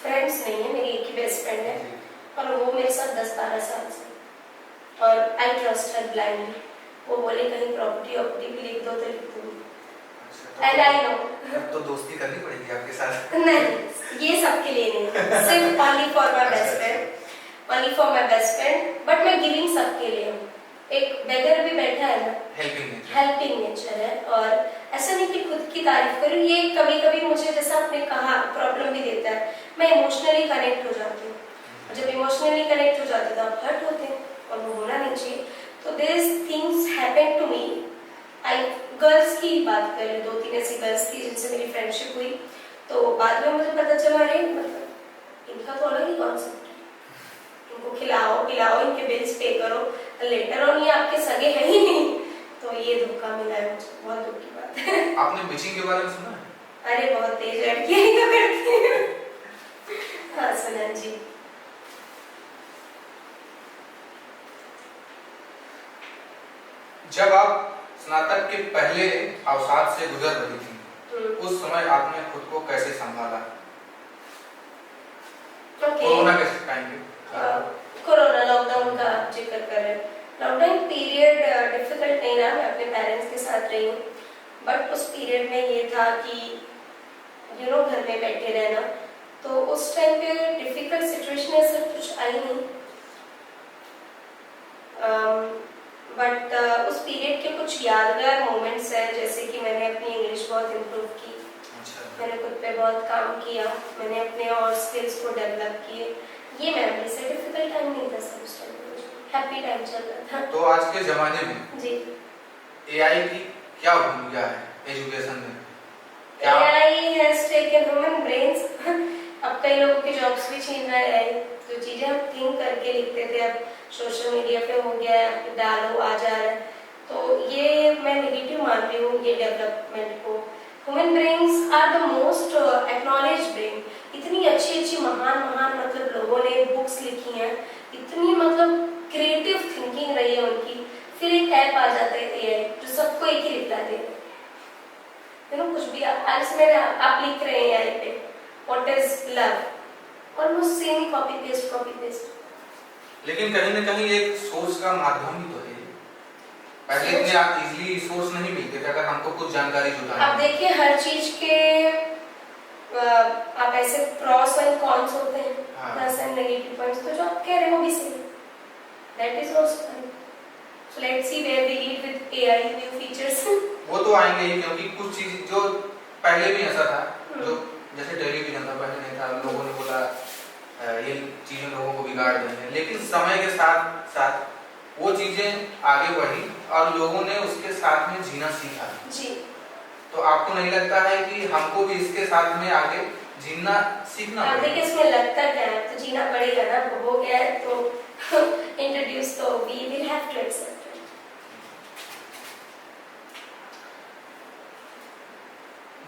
फ्रेंड्स नहीं है, मेरी एक ही बेस्ट फ्रेंड है और वो मेरे साथ 10-12 साल से. और आई ट्रस्ट हर ब्लाइंडली. वो बोले कहीं प्रॉपर्टी वॉपर्टी भी लिख दो तो लिख दूंगी. And I know. तो दोस्ती करनी पड़ेगी आपके साथ. नहीं, ये सबके लिए नहीं, सिर्फ only for my best friend, only for my best friend. But मैं गिविंग सबके लिए हूँ. एक बेगर भी बैठा है ना, हेल्पिंग नेचर है. और ऐसा नहीं कि खुद की तारीफ करूँ. ये कभी कभी मुझे, जैसा आपने कहा, प्रॉब्लम भी देता है. मैं इमोशनली कनेक्ट हो जाती हूँ. जब इमोशनली कनेक्ट हो जाते तो आप हर्ट होते हैं और वो होना नहीं चाहिए. तो this things happen to me. I girls की बात करें, 2-3 ऐसी गर्ल्स थी जिनसे मेरी फ्रेंडशिप हुई. तो बाद में मुझे पता चला अरे मतलब इनका तो अलग ही कॉन्सेप्ट है. इनको खिलाओ पिलाओ, इनके बिल्स पे करो, लेटर ऑन ये आपके सगे हैं ही नहीं. तो ये धोखा मिला है मुझे. बहुत दुख की बात है. आपने बिचिंग के बारे में सुना है? अरे बहुत तेज लड़कियां ही तो करती हैं. हाँ सुना जी. जब आप स्नातक के पहले अवसाद से गुजर रही थी, उस समय आपने खुद को कैसे संभाला? कोरोना के टाइम पे, कोरोना लॉकडाउन का जिक्र कर रहे हैं. लॉकडाउन पीरियड डिफिकल्ट नहीं रहा. मैं अपने पेरेंट्स के साथ रही हूँ. बट उस पीरियड में ये था कि घर में बैठे रहना. तो उस टाइम पे डिफिकल्ट सिचुएशन ऐसा कुछ आई नहीं. बट उस पीरियड के कुछ यादगार मोमेंट्स हैं, जैसे कि मैंने अपनी इंग्लिश बहुत इम्प्रूव की. मैंने खुद पे बहुत काम किया. मैंने अपने और स्किल्स को डेवलप किए. ये मेमोरी से डिफिकल्ट टाइम नहीं था सर. उस टाइम हैप्पी टाइम चल रहा था. तो आज के जमाने में जी एआई की क्या भूमिका है एजुकेशन में? AI has taken human brains. अब कई लोगों की जॉब्स भी छीन रहा है. जो चीजें हम थिंक करके लिखते थे, अब सोशल मीडिया पे हो गया है, डालो आ जा रहा है. तो ये मैं नेगेटिव मान रही हूँ ये डेवलपमेंट को. Human brains are the most acknowledged brain. इतनी अच्छी महान मतलब लोगों ने बुक्स लिखी हैं, इतनी मतलब क्रिएटिव थिंकिंग रही है उनकी. फिर एक ऐप आ जाता है एआई जो सबको एक ही रिप्लाई दे. कुछ भी आज मैंने आप लिख रहे हैं एआई पे what is love, almost same he copy paste. लेकिन कहीं ना कहीं एक सोर्स का माध्यम ही तो है. पहले इतने आप इजीली सोर्स नहीं मिलते थे अगर हमको कुछ जानकारी जुटानी. आप देखिए हर चीज के आप ऐसे प्रॉस एंड कॉन्स होते हैं, प्लस एंड नेगेटिव पॉइंट्स. तो जो आप कह रहे हो वो भी सही है. That is also fine. So let's see where we lead with AI new features. वो तो आएंगे ही, क्योंकि कुछ चीज जो पहले भी ऐसा था, जो जैसे टेलीविजन था पहले नहीं था. लोगों ने बोला ये चीजें लोगों को बिगाड़ रही हैं, लेकिन समय के साथ साथ वो चीजें आगे बढ़ी और लोगों ने उसके साथ में जीना सीखा जी. तो आपको नहीं लगता है कि हमको भी इसके साथ में आगे जीना सीखना आप पड़ेगा? देखिए इसमें लगता क्या है, तो जीना पड़ेगा ना. हो गया है तो इंट्रोड्यूस, तो we will have to accept.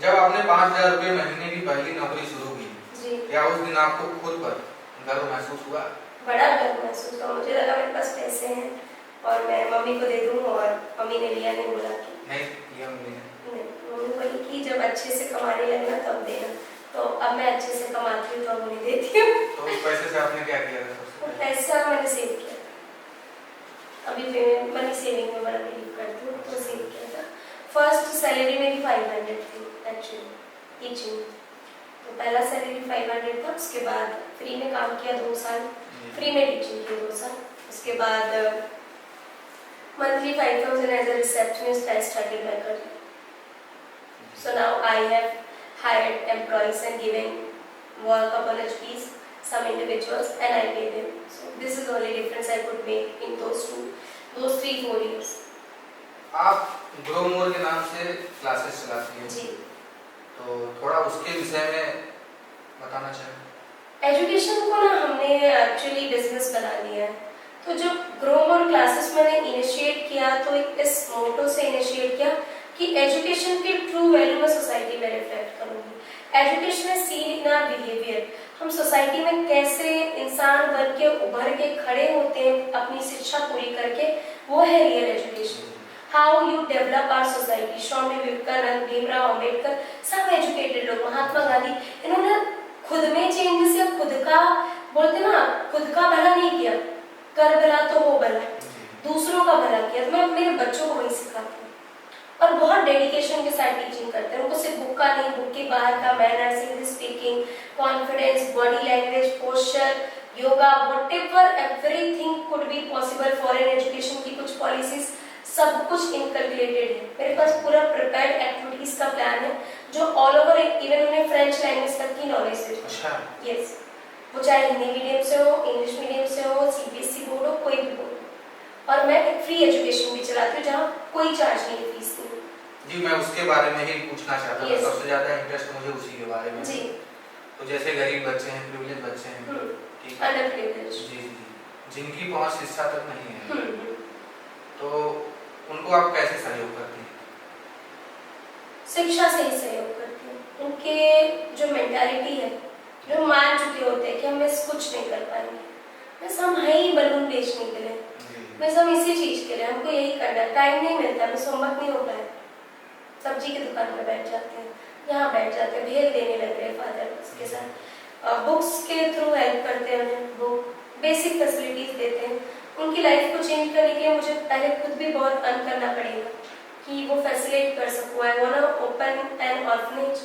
जब आपने 5,000 रुपये महीने की पहली नौकरी शुरू की, जी। क्या उस दिन आपको खुद पर गर्व महसूस हुआ? बड़ा गर्व महसूस हुआ, मुझे लगा मेरे पास पैसे हैं और मैं मम्मी को दे दूँ, और मम्मी ने लिया नहीं, बोला कि नहीं लिया मैंने। नहीं। मम्मी बोली कि जब अच्छे से कमाने लगना तब देना। तो अब मैं अच्छे से कमाती हूँ तो अब उन्हें देती हूँ। तो उस पैसे से आपने क्या किया था सबसे वो पहले? पैसा मैंने सेव किया था। अभी मैं मनी सेविंग में बड़ा बिलीव करती हूँ, तो सेव किया था। फर्स्ट सैलरी मेरी 500 थी एक्चुअली टीचिंग। तो पहला सैलरी 500 था, उसके बाद फ्री में काम किया 2 साल, फ्री में टीचिंग की 2 साल। उसके बाद monthly 5,000 as a receptionist I started my career. So now I have hired employees and giving work upon HPs, some individuals, and I pay them. So this is the only difference I could make in those 3-4 years. आप grow more के नाम से classes चलाती हैं जी। तो थोड़ा उसके विषय में बताना चाहें। एजुकेशन को ना हमने एक्चुअली बिजनेस बना लिया है। तो जो ग्रो मोर क्लासेस मैंने इनिशिएट किया तो इस मोटो से इनिशिएट किया कि एजुकेशन की ट्रू वैल्यू मैं सोसाइटी में रिफ्लेक्ट करूंगी। एजुकेशन है सीन इन आवर बिहेवियर, हम सोसाइटी में कैसे इंसान बन के उभर के खड़े होते हैं अपनी शिक्षा पूरी करके, वो है real education. How you develop our society. Swami Vivekananda, Bhimrao Ambedkar, सब एजुकेटेड लोग, महात्मा गांधी, इन्होंने खुद में चेंजेस या खुद का बोलते ना, खुद का भला नहीं किया, कर भला तो हो भला, दूसरों का भला किया। तो मैं मेरे बच्चों को वही सिखाती हूँ और बहुत डेडिकेशन के साथ टीचिंग करते हैं उनको, सिर्फ बुक का नहीं, बुक के बाहर का manners, English speaking, confidence, body language, posture, yoga, whatever everything could be possible foreign education की कुछ पॉलिसीज, सब कुछ इनकलकुलेटेड है। मेरे पास पूरा प्रिपेयर्ड एक्टिविटीज का प्लान है जो ऑल ओवर, इवन उन्हें फ्रेंच लैंग्वेज तक की नॉलेज देती है। अच्छा। यस, वो चाहे हिंदी मीडियम से हो, इंग्लिश मीडियम से हो, सीबीएसई बोर्ड हो, कोई भी बोर्ड हो। और मैं एक फ्री एजुकेशन भी चलाती हूँ जहाँ कोई चार्ज नहीं है, फीस नहीं। जी, मैं उसके बारे में ही पूछना चाहता था। Yes. सबसे ज्यादा इंटरेस्ट मुझे उसी के बारे में। जी। तो जैसे गरीब बच्चे हैं, प्रिविलेज बच्चे हैं, ठीक है, अंडर प्रिविलेज, जी जी, जिनकी पहुंच शिक्षा तक नहीं है, तो उनको आप कैसे सहयोग करती हैं? शिक्षा से ही सहयोग करती हूँ। उनके जो मेंटालिटी है, जो मान चुके होते हैं कि हम इस कुछ नहीं कर पाएंगे, बस हम है ही बलून बेचने के लिए, बस हम इसी चीज के लिए, हमको यही करना है, टाइम नहीं मिलता, बस होमवर्क नहीं होता है, सब्जी की दुकान में बैठ जाते हैं, यहाँ बैठ जाते हैं, भेज देने लग रहे फादर उसके साथ, बुक्स के थ्रू हेल्प करते हैं उन्हें, बुक बेसिक फैसिलिटीज देते हैं। उनकी लाइफ को चेंज करने के लिए मुझे पहले खुद भी बहुत अर्न करना पड़ेगा कि वो फैसिलिटेट कर सकूँ। I want to open an orphanage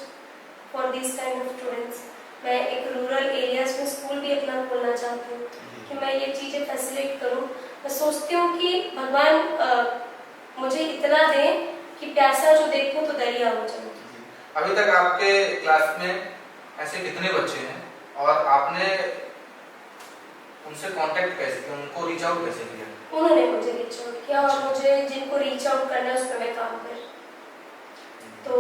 for this kind of students. मैं एक रूरल एरियाज में स्कूल भी अपना खोलना चाहती हूँ कि मैं ये चीज़ें फैसिलिटेट करूँ। मैं सोचती हूँ कि भगवान मुझे इतना दे कि प्यासा जो देखूँ तो दरिया हो जाए। अभी तक आपके क्लास में ऐसे कितने बच्चे हैं और आपने उनसे कांटेक्ट कैसे किया, उनको रीच आउट कैसे किया? उन्होंने मुझे रीच आउट किया और मुझे जिनको रीच आउट करना है उस पर मैं काम कर, तो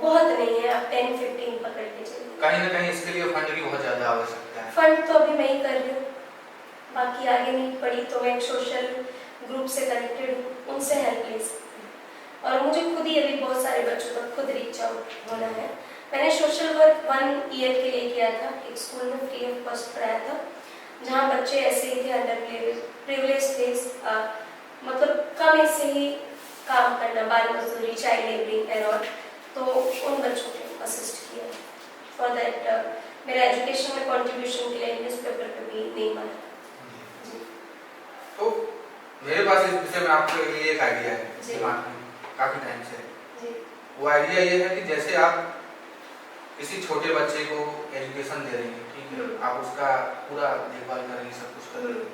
बहुत नहीं है, आप 10-15 पकड़ के चलिए। कहीं ना कहीं इसके लिए फंड की बहुत ज्यादा आवश्यकता है। फंड तो अभी मैं ही कर रही हूँ, बाकी आगे नहीं पड़ी तो मैं एक सोशल ग्रुप से कनेक्टेड हूँ, उनसे हेल्प ले सकती हूँ। और मुझे खुद ही अभी बहुत सारे बच्चों तक खुद रीच आउट होना है। मैंने सोशल वर्क 1 ईयर के लिए किया था, एक स्कूल में फ्री ऑफ कॉस्ट पढ़ाया था, जहाँ बच्चे ऐसे ही थे, अंडर प्रिविलेज थे, मतलब कम ऐसे ही काम करना, बाल मजदूरी, चाइल्ड लेबरिंग एंड ऑल, तो उन बच्चों को असिस्ट किया। फॉर दैट मेरा एजुकेशन में कंट्रीब्यूशन के लिए न्यूज़पेपर पे भी नहीं बना। तो मेरे पास इस विषय में आपके लिए एक आइडिया है दिमाग में काफी टाइम से। जी। वो आइडिया ये है कि जैसे आप किसी छोटे बच्चे को एजुकेशन दे रही हैं, ठीक है, आप उसका पूरा देखभाल कर रही हैं, सब कुछ कर रही हैं,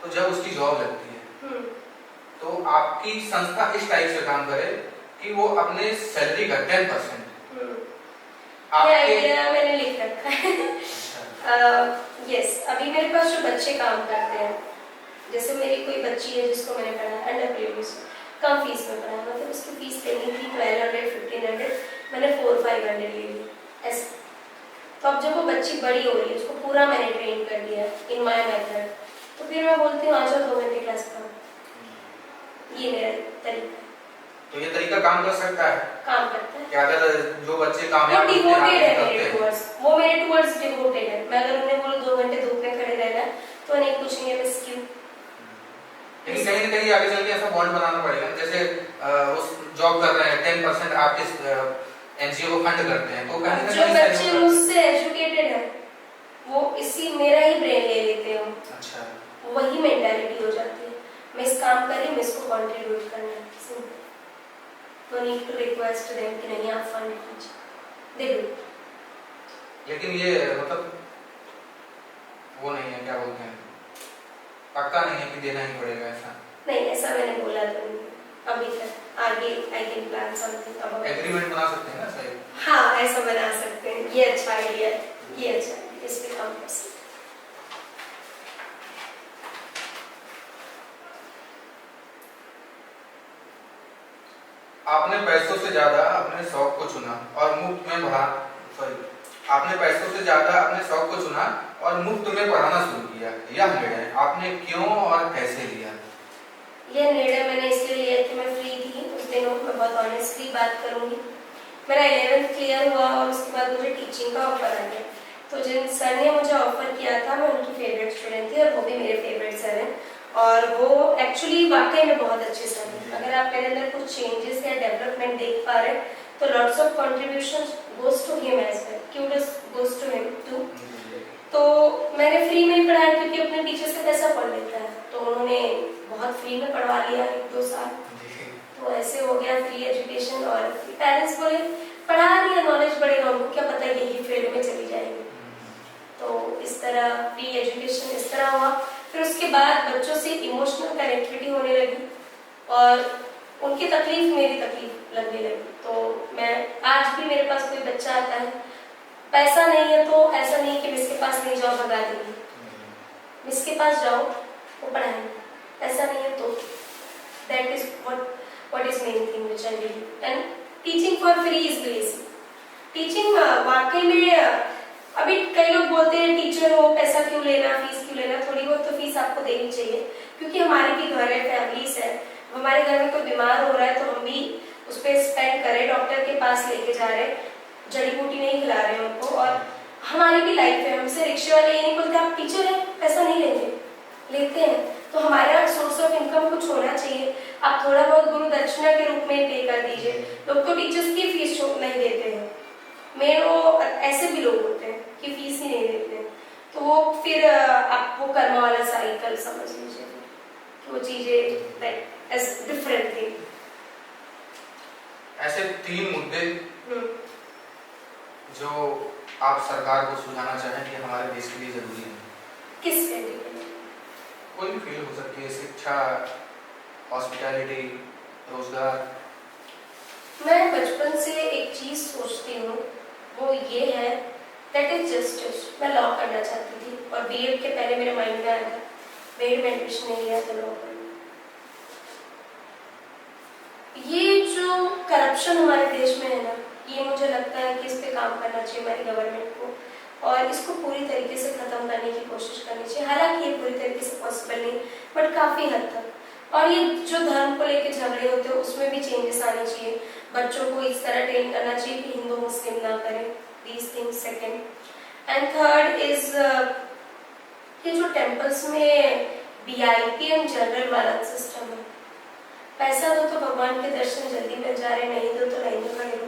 तो जब उसकी जॉब लगती है तो आपकी संस्था इस टाइप से काम करे कि वो अपने सैलरी का 10% ये आइडिया मैंने लिख रखा है। यस, अभी मेरे पास जो बच्चे काम करते हैं, जैसे मेरी कोई बच्ची है जिसको मैंने पढ़ाया अंडर प्रिविलेज, कम फीस में पढ़ाया, मतलब उसकी फीस लेनी थी 1200-1500, मैंने 400-500 ले ली ऐसे। तो अब जब वो बच्ची बड़ी हो रही है, उसको पूरा मैंने ट्रेन कर दिया इन माय मेथड, तो फिर मैं बोलती हूँ आ जाओ 2 घंटे क्लास का, ये मेरा तरीका है। तो ये तरीका काम कर सकता है काम करता है। कि अगर जो बच्चे वो कामयाब होते हैं, डिवोटेड आगे है निकलते मेरे हैं। टूवर्ड्स, वो मेरे टूवर्ड्स डिवोटेड है। मैं अगर उन्हें बोलूं 2 घंटे धूप में खड़े रहना है तो नहीं पूछेंगे मिस क्यों। लेकिन कहीं ना कहीं आगे चल के ऐसा बॉन्ड बनाना पड़ेगा, जैसे उस जॉब कर रहे हैं 10% आपके एनजीओ को फंड करते हैं, तो कहीं ना जो कहीं बच्चे सहयोग मुझसे एजुकेटेड है वो इसी मेरा ही ब्रेन ले लेते हो, करते हैं। अच्छा, वही मेंटालिटी हो जाती है। मैं इस काम कर रही हूँ, मैं इसको कंट्रीब्यूट करना है, no need to request them कि नहीं आप फंड कीजिए, दे दो। लेकिन ये मतलब वो नहीं है, क्या बोलते हैं, पक्का नहीं है कि देना ही पड़ेगा ऐसा। नहीं ऐसा मैंने बोला तो नहीं अभी तक। आगे I can plan something about agreement बना सकते हैं ना सही। हाँ ऐसा बना सकते हैं, ये अच्छा आइडिया है, ये अच्छा है, इस पे काम कर सकते हैं। आपने पैसों से ज्यादा अपने शौक को चुना और मुफ्त में पढ़ा सॉरी आपने पैसों से ज्यादा अपने शौक को चुना और मुफ्त में पढ़ाना शुरू किया। यह निर्णय आपने क्यों और कैसे लिया? यह निर्णय मैंने इसलिए लिया कि मैं फ्री थी उस दिनों, मैं बहुत ऑनेस्टली बात करूंगी। मेरा 11th क्लियर हुआ और उसके बाद मुझे टीचिंग का ऑफर आ गया। तो जिन सर ने मुझे ऑफर किया था मैं उनकी फेवरेट स्टूडेंट थी और वो भी मेरे फेवरेट सर हैं और वो एक्चुअली वाकई में बहुत अच्छे सर हैं। अगर आप मेरे अंदर कुछ चेंजेस या डेवलपमेंट देख पा रहे हैं तो lots of contributions goes to him as well, kudos goes to him too. तो मैंने फ्री में ही पढ़ाया क्योंकि अपने टीचर से पैसा पढ़ लेता है, तो उन्होंने बहुत फ्री में पढ़वा लिया 1-2 साल, तो ऐसे हो गया फ्री एजुकेशन। और पेरेंट्स बोले पढ़ा रही है, नॉलेज बढ़ेगा, उनको क्या पता यही फील्ड में चली जाएगी। तो इस तरह फ्री एजुकेशन इस तरह हुआ। फिर उसके बाद बच्चों से इमोशनल कनेक्टिविटी होने लगी और उनकी तकलीफ मेरी तकलीफ लगने लगी। तो मैं आज भी मेरे पास कोई बच्चा आता है, पैसा नहीं है तो ऐसा नहीं कि मिस के पास नहीं जाओ भगा देंगे, मिस के पास जाओ वो पढ़ाएंगे, ऐसा नहीं है तो that is what is main thing which I did, and teaching for free is blessing. Teaching वाकई में अभी कई लोग बोलते हैं टीचर हो पैसा क्यों लेना, फीस क्यों लेना। थोड़ी बहुत तो फीस आपको देनी चाहिए क्योंकि हमारे भी घर है, फैमिलीज है। हमारे घर में कोई बीमार हो रहा है तो हम भी उस पर स्पेंड करें, डॉक्टर के पास लेके जा रहे, जड़ी बूटी नहीं खिला रहे उनको, और हमारी भी लाइफ है। हमसे रिक्शे वाले ये नहीं बोलते आप टीचर है पैसा नहीं लेंगे, लेते हैं। तो हमारा सोर्स ऑफ इनकम कुछ होना चाहिए। आप थोड़ा बहुत गुरु दक्षिणा के रूप में पे कर दीजिए। लोग तो टीचर्स की फीस नहीं देते हैं, मेरे वो ऐसे भी लोग होते हैं कि फीस ही नहीं देते हैं। तो वो फिर आप वो कर्म वाला साइकिल समझ लीजिए कि वो चीजें एज डिफरेंट थिंग। ऐसे 3 मुद्दे जो आप सरकार को सुझाना चाहें कि हमारे देश के लिए जरूरी है। किस फील्ड के लिए? कोई भी फील्ड हो सकती है, शिक्षा, हॉस्पिटैलिटी, रोजगार। मैं बचपन से एक चीज सोचती हूँ, वो ये है दैट इज जस्टिस। मैं लॉ करना चाहती थी और बीएड के पहले मेरे माइंड में आया था, बीएड में एडमिशन नहीं लिया तो लॉ करना। ये जो करप्शन हमारे देश में है ना, ये मुझे लगता है कि इस पे काम करना चाहिए हमारी गवर्नमेंट को और इसको पूरी तरीके से खत्म करने की कोशिश करनी चाहिए। हालांकि ये पूरी तरीके से पॉसिबल नहीं, बट काफी हद तक। और ये जो धर्म को लेकर झगड़े होते हैं उसमें भी चेंजेस आने चाहिए। बच्चों को इस तरह ट्रेन करना चाहिए कि हिंदू मुस्लिम ना करें, these things second. And third is ये जो टेम्पल्स में VIP एंड जनरल वाला सिस्टम है, पैसा दो तो भगवान के दर्शन जल्दी मिल जा रहे, नहीं दो तो लाइन में खड़े हो।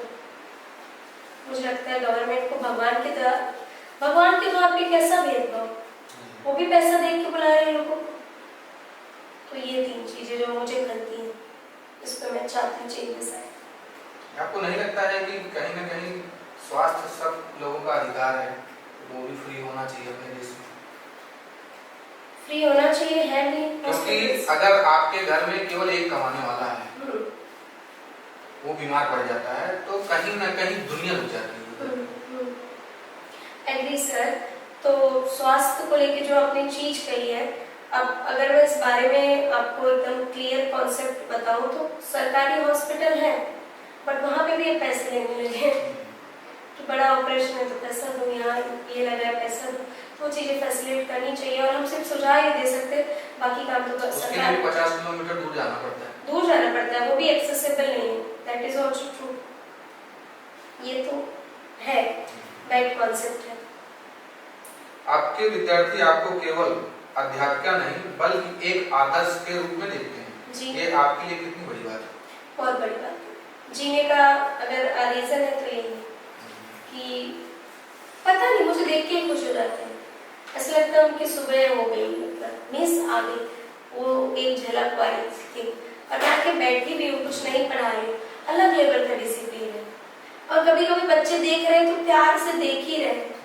मुझे लगता है गवर्नमेंट को भगवान के द्वार पे कैसा भेदभाव, वो भी पैसा देख के बुला रहे लोगों को। तो ये 3 चीजें जो मुझे खलती हैं, इस पर मैं चाहती हूँ चेंजेस आए। आपको नहीं लगता है कि कहीं ना कहीं स्वास्थ्य सब लोगों का अधिकार है, वो भी फ्री होना चाहिए अपने देश में? फ्री होना चाहिए है भी, क्योंकि अगर आपके घर में केवल एक कमाने वाला है, वो बीमार पड़ जाता है तो कहीं ना कहीं दुनिया रुक जाती है। Agree sir. तो स्वास्थ्य को लेके जो आपने चीज कही है, अब अगर मैं इस बारे में आपको एकदम क्लियर कॉन्सेप्ट बताऊं तो सरकारी हॉस्पिटल है बट वहां पे भी पैसे लेने लगे कि बड़ा ऑपरेशन है तो पैसा दो, यहाँ ये लगा है पैसा दो। तो चीजें फैसिलिटेट करनी चाहिए और हम सिर्फ सुझाव ही दे सकते, बाकी काम तो उसके लिए भी 50 किलोमीटर दूर जाना पड़ता है। दूर जाना पड़ता है, वो भी एक्सेसिबल नहीं है। That is also true. ये तो है, राइट कॉन्सेप्ट है। आपके विद्यार्थी आपको केवल अध्यापिका नहीं बल्कि एक आदर्श के रूप में देखते हैं। जी। ये आपके लिए कितनी बड़ी बात है? बहुत बड़ी बात है। जीने का अगर रीजन है तो यही है कि पता नहीं, मुझे देख के खुश हो जाते हैं। ऐसा लगता है उनकी सुबह हो गई, मतलब मिस आ गई, वो एक झलक वाली थी। और आके बैठी भी हूँ, कुछ नहीं पढ़ा रही, अलग लेवल का डिसिप्लिन है। और कभी कभी बच्चे देख रहे हैं तो प्यार से देख ही रहे हैं,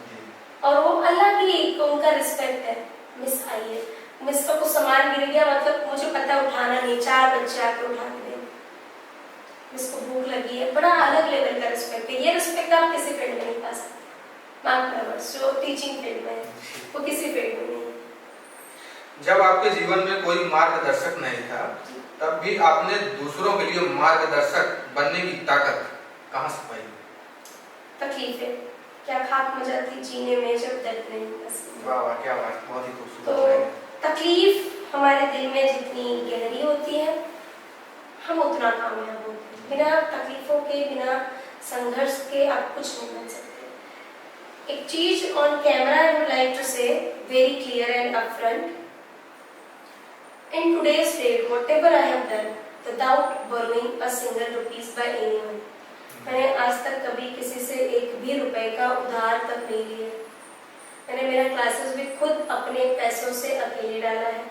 और वो अलग ही उनका रिस्पेक्ट है। मिस आई है, मिस का कुछ सामान गिर गया, मतलब मुझे पता उठाना नहीं, 4 बच्चे आके उठा के दें, मिस को भूख लगी है, बड़ा अलग लेवल का रिस्पेक्ट है। ये रिस्पेक्ट आप किसी फील्ड में नहीं पा सकते। जो टीचिंग फील्ड में है वो किसी फील्ड में नहीं है। जब आपके जीवन में कोई मार्गदर्शक नहीं था, तब भी आपने दूसरों के लिए मार्गदर्शक बनने की ताकत कहाँ से पाई? तकलीफें क्या खाक मजा थी जीने में जब दर्द नहीं बस। वाह वाह, क्या बात, बहुत ही खूबसूरत तो है। तकलीफ हमारे दिल में जितनी गहरी होती है, हम उतना कामयाब होते हैं। बिना तकलीफों के, बिना संघर्ष के आप कुछ नहीं बन सकते। एक चीज on camera I would like to say very clear and upfront, in today's date whatever I have done without borrowing a single rupees by anyone, मैंने आज तक कभी किसी से एक भी रुपए का उधार तक नहीं लिया। मैंने मेरा क्लासेस भी खुद अपने पैसों से अकेले डाला है,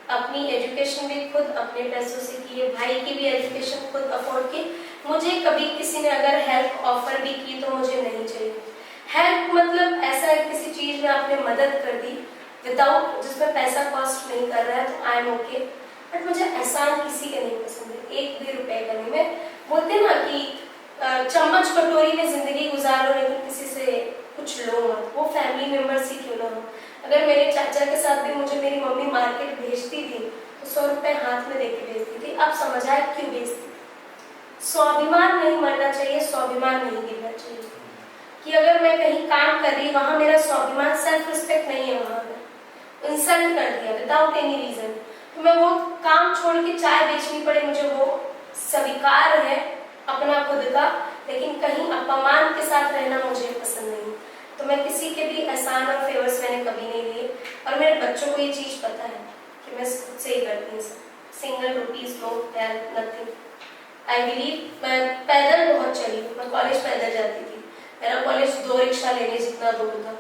अपनी एजुकेशन भी खुद अपने पैसों से की है, भाई की भी एजुकेशन खुद अफोर्ड की। मुझे कभी किसी ने अगर हेल्प ऑफर भी की तो मुझे नहीं चाहिए। हेल्प मतलब ऐसा है किसी चीज में आपने मदद कर दी विदाउट, जिसमें पैसा कॉस्ट नहीं कर रहा है, तो आई एम ओके। बट मुझे एहसान किसी का नहीं पसंद है, एक भी रुपए का नहीं। मैं बोलते ना कि चम्मच कटोरी में जिंदगी गुजार लो लेकिन किसी से कुछ लो मत, वो फैमिली मेंबर्स ही क्यों ना हो। अगर मेरे चाचा के साथ भी मुझे मेरी मम्मी मार्केट भेजती थी तो 100 रुपए हाथ में देके भेजती थी। अब समझ आए क्यों भेजती थी। स्वाभिमान नहीं मरना चाहिए, स्वाभिमान नहीं गिरना चाहिए। कि अगर मैं कहीं काम कर रही, वहां मेरा स्वाभिमान, सेल्फ रिस्पेक्ट नहीं है, वहां इंसल्ट कर दिया विदाउट एनी रीजन, तो मैं वो काम छोड़ के चाय बेचनी पड़े, मुझे वो स्वीकार है अपना खुद का, लेकिन कहीं अपमान के साथ रहना मुझे पसंद नहीं। तो मैं किसी के भी एहसान और फेवर्स मैंने कभी नहीं लिए, और मेरे बच्चों को ये चीज पता है कि मैं खुद से ही करती हूँ। Single rupees no help nothing. I believe मैं पैदल बहुत चली, मैं कॉलेज पैदल जाती थी, मेरा कॉलेज 2 रिक्शा लेने जितना दूर था।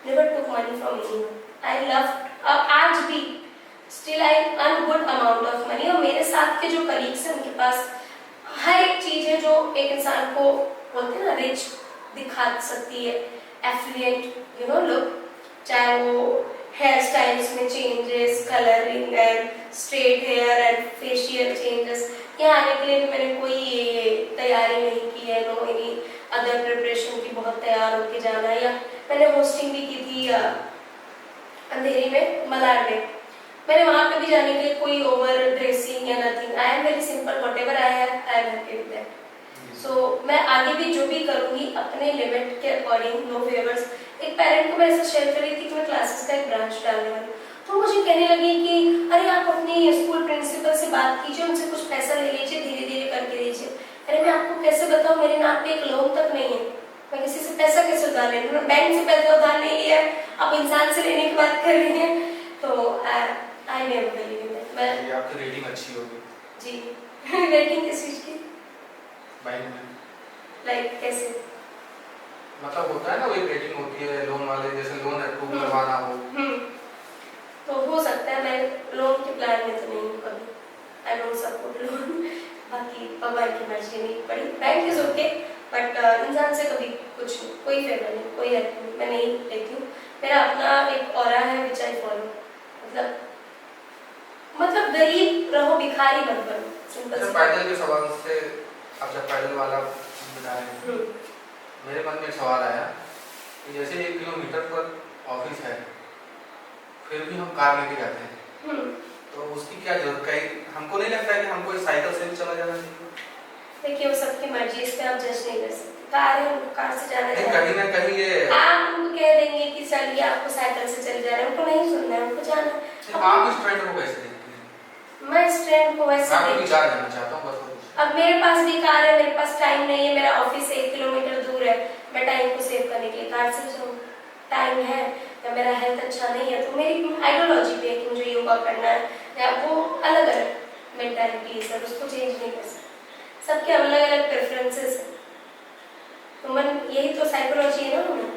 Never took money from anyone. I love, आज भी still I earn good amount of money, और मेरे साथ के जो कलीग्स हैं उनके पास हर एक चीज है जो एक इंसान को बोलते हैं ना रिच दिखा सकती है, एफ्लुएंट यू नो लुक, चाहे वो हेयर स्टाइल्स में changes, colouring and straight hair and facial changes. यहाँ आने के लिए भी मैंने कोई तैयारी नहीं की है, नो एनी अदर प्रिपरेशन की बहुत तैयार होके जाना, या मैंने होस्टिंग भी की थी अंधेरी में, मलाड में। मैंने वहां पे भी जाने के लिए कोई ओवर ड्रेसिंग या nothing, I am very simple, whatever I have I am happy with that. So मैं आगे भी जो भी करूंगी अपने लिमिट के अकॉर्डिंग, नो फेवर्स। एक पेरेंट को मैं ऐसा शेयर कर रही थी कि मैं क्लासेस का एक ब्रांच डालने वाली, तो मुझे कहने लगी कि अरे आप अपनी स्कूल प्रिंसिपल से बात कीजिए, उनसे कुछ पैसा ले लीजिए, धीरे धीरे करके दीजिए। अरे मैं आपको कैसे बताऊं, मेरे नाम पे एक लोन तक नहीं है, मैं किसी से पैसा कैसे उधार ले लूं? बैंक से पैसा उधार नहीं लिया, आप इंसान से लेने की बात कर रही हैं, तो I never believe in that. मैं आपकी रेटिंग अच्छी होगी जी। रेटिंग किस चीज की? बैंक में लाइक कैसे? मतलब होता है ना, वो एक रेटिंग होती है लोन वाले, जैसे लोन अप्रूव करवाना हो। तो हो सकता है, मैं लोन के प्लान में तो नहीं हूँ कभी, आई डोंट सपोर्ट लोन। बाकी भगवान की मर्जी नहीं पड़ी, बैंक इज ओके, बट इंसान से कभी कुछ नहीं, कोई फेवर नहीं, कोई हेल्प नहीं, मैं नहीं लेती हूँ। मेरा अपना एक ऑरा है विच आई फॉलो, मतलब गरीब रहो, भिखारी मत बनो, सिंपल। पैदल के सवाल से, अब जब पैदल वाला बता रहे हैं, मेरे मन में एक सवाल आया कि जैसे 1 किलोमीटर पर ऑफिस है, फिर भी हम कार लेके जाते हैं, तो उसकी क्या जरूरत है? हमको नहीं लगता है कि हमको इस साइकिल से भी चला जाना चाहिए? देखिए वो सबकी मर्जी, इस पे आप जज नहीं कर सकते। कार है, उनको कार से जाना चाहिए, कहीं ना कहीं ये आप उनको कह देंगे कि चलिए आपको साइकिल से चले जा रहे हैं, उनको नहीं सुनना है, उनको जाना आप इस ट्रेंड को कैसे देखती हैं? मैं इस ट्रेंड को वैसे मैं आपके देखती विचार जानना चाहता हूँ बस और कुछ अब मेरे पास भी कार है, मेरे पास टाइम नहीं है, मेरा ऑफिस 1 किलोमीटर दूर है, मैं टाइम को सेव करने के लिए कार से जाऊँ। टाइम है या मेरा हेल्थ अच्छा नहीं है तो मेरी आइडियोलॉजी पे है कि मुझे योगा करना है या वो अलग अलग मेंटालिटी है सर, उसको चेंज नहीं कर सकते। सबके अलग अलग प्रेफरेंसेस हैं। तो मन यही तो साइकोलॉजी है ना,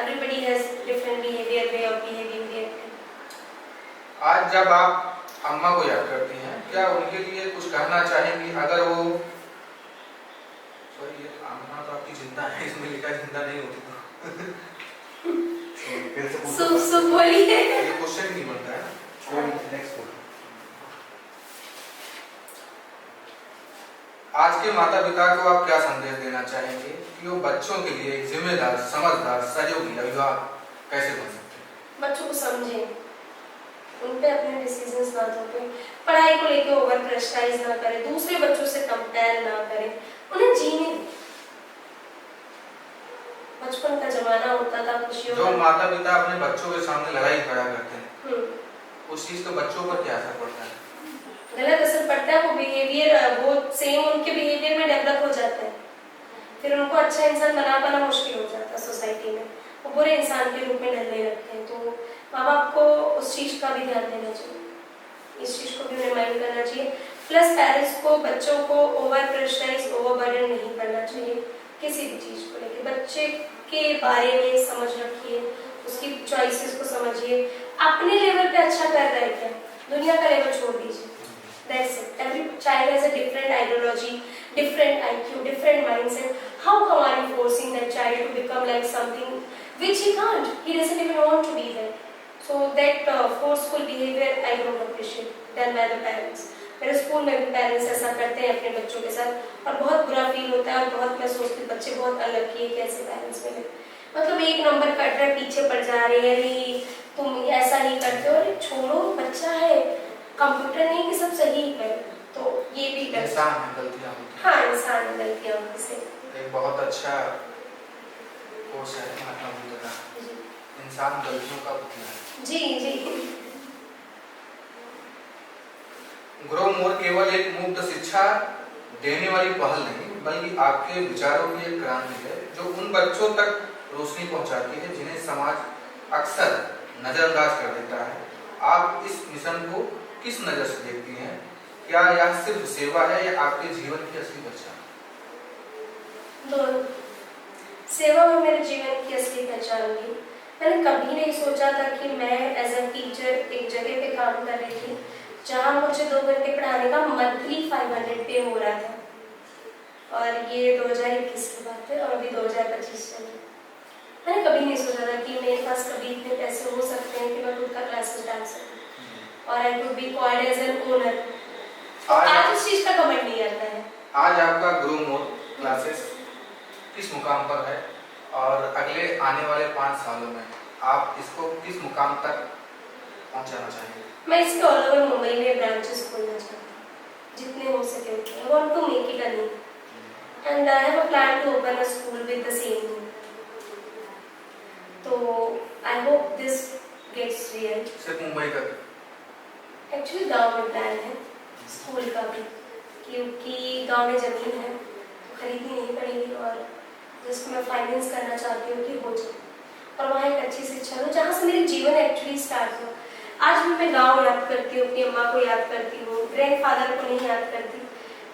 everybody has different behaviour, way of behaving there. आज जब आप अम्मा को याद करती हैं, क्या उनके लिए कुछ कहना चाहेंगी? अगर वो सॉरी, ये अम्मा तो आपकी जिंदा है, इसमें लिखा जिंदा नहीं होती तो फिर से पूछो। सो बोलिए। ये क्वेश्चन नहीं बनता है ना। कोई नेक्स्ट पूछो। आज के माता पिता को आप क्या संदेश देना चाहेंगे कि वो बच्चों के लिए एक जिम्मेदार, समझदार, सहयोगी अभिभावक कैसे बन सकते हैं? बच्चों को समझें, उन पे अपने डिसीजंस ना थोपें, पढ़ाई को लेके ओवर प्रेशराइज ना करें, दूसरे बच्चों से कंपेयर ना करें, उन्हें जीने दें। बचपन का जमाना होता था खुशियों जो का। माता पिता अपने बच्चों के सामने लड़ाई खड़ा करते हैं, उस चीज का बच्चों पर क्या असर पड़ता है? गलत असर पड़ता है, वो बिहेवियर वो सेम उनके बिहेवियर में डेवलप हो जाता है, फिर उनको अच्छा इंसान बना पाना मुश्किल हो जाता है सोसाइटी में, वो बुरे इंसान के रूप में ढलने लगते हैं। तो माँ बाप को उस चीज का भी ध्यान देना चाहिए, इस चीज को भी उन्हें माइंड करना चाहिए। प्लस पेरेंट्स को बच्चों को ओवर प्रेशराइज, ओवरबर्डन नहीं करना चाहिए किसी भी चीज को लेके। बच्चे के बारे में समझ रखिए, उसकी चॉइसेस को समझिए, अपने लेवल पे अच्छा कर रहा है क्या, दुनिया का लेवल छोड़ दीजिए। That's it. Every child has a different ideology, different IQ, different mindset. How come are you forcing that child to become like something which he can't? He doesn't even want to be there. So that forceful behavior I don't appreciate done by the parents. मेरे school में भी parents ऐसा करते हैं अपने बच्चों के साथ और बहुत बुरा फील होता है और बहुत मैं सोचती हूँ बच्चे बहुत अलग किए कैसे पेरेंट्स मिले, मतलब 1 नंबर कट रहा, पीछे पड़ जा रहे हैं, अरे तुम ऐसा ही करते हो, अरे छोड़ो बच्चा है, कंप्यूटर नहीं कि सब सही करे। तो ये भी इंसान है, गलतियां होती हैं। हाँ, इंसान है, गलतियां होती से। एक बहुत अच्छा कोर्स है महात्मा बुद्ध का, इंसान गलतियों का पुतला है। जी जी। ग्रो मोर केवल एक मुफ्त शिक्षा देने वाली पहल नहीं, बल्कि आपके विचारों की एक क्रांति है जो उन बच्चों तक रोशनी पहुंचाती है जिन्हें समाज अक्सर नजरअंदाज कर देता है। आप इस मिशन को किस नजर से देखती हैं? क्या यह सिर्फ सेवा है या आपके जीवन की असली पहचान? दोनों। सेवा में मेरे जीवन की असली पहचान थी। मैंने कभी नहीं सोचा था कि मैं एज ए टीचर एक जगह पे काम कर रही थी जहाँ मुझे 2 घंटे पढ़ाने का मंथली 500 पे हो रहा था, और ये 2021 की बात है और अभी 2025 चल रहा है। मैंने कभी नहीं सोचा था कि मेरे पास कभी इतने पैसे हो सकते हैं कि मैं खुद का क्लासेस डाल सकूं और I could be called as an owner. आज उस चीज का कमेंट नहीं आता है। आज आपका ग्रो मोर क्लासेस किस मुकाम पर है और अगले आने वाले 5 सालों में आप इसको किस मुकाम तक पहुंचाना चाहेंगे? मैं इसके ऑल ओवर मुंबई में ब्रांचेस खोलना चाहती हूँ, जितने हो सके उतने। I want to make it a name and I have a plan to open a school with the same name. तो I hope this gets real. सिर्फ मुंबई का? एक्चुअली गांव में प्लान है स्कूल का भी, क्योंकि गांव में जमीन है तो खरीदनी नहीं पड़ेगी और जिसको मैं फाइनेंस करना चाहती हूँ कि हो जाए और वहाँ एक अच्छी शिक्षा हो जहाँ से मेरे जीवन एक्चुअली स्टार्ट हो। आज भी मैं गांव याद करती हूँ, अपनी अम्मा को याद करती हूँ, ग्रैंडफादर को नहीं याद करती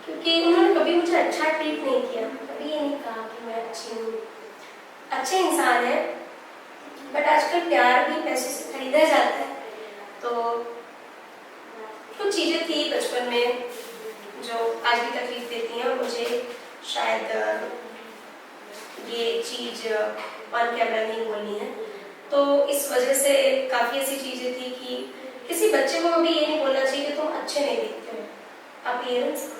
क्योंकि उन्होंने कभी मुझे अच्छा ट्रीट नहीं किया, कभी ये नहीं कहा कि मैं अच्छी हूँ। अच्छे इंसान है बट आजकल प्यार भी पैसे से खरीदा जाता है। तो कुछ चीज़ें थी बचपन में जो आज भी तकलीफ देती हैं और मुझे शायद ये चीज़ ऑन कैमरा नहीं बोलनी है। तो इस वजह से काफ़ी ऐसी चीज़ें थी कि किसी बच्चे को भी ये नहीं बोलना चाहिए कि तुम अच्छे नहीं दिखते हो। अपीयरेंस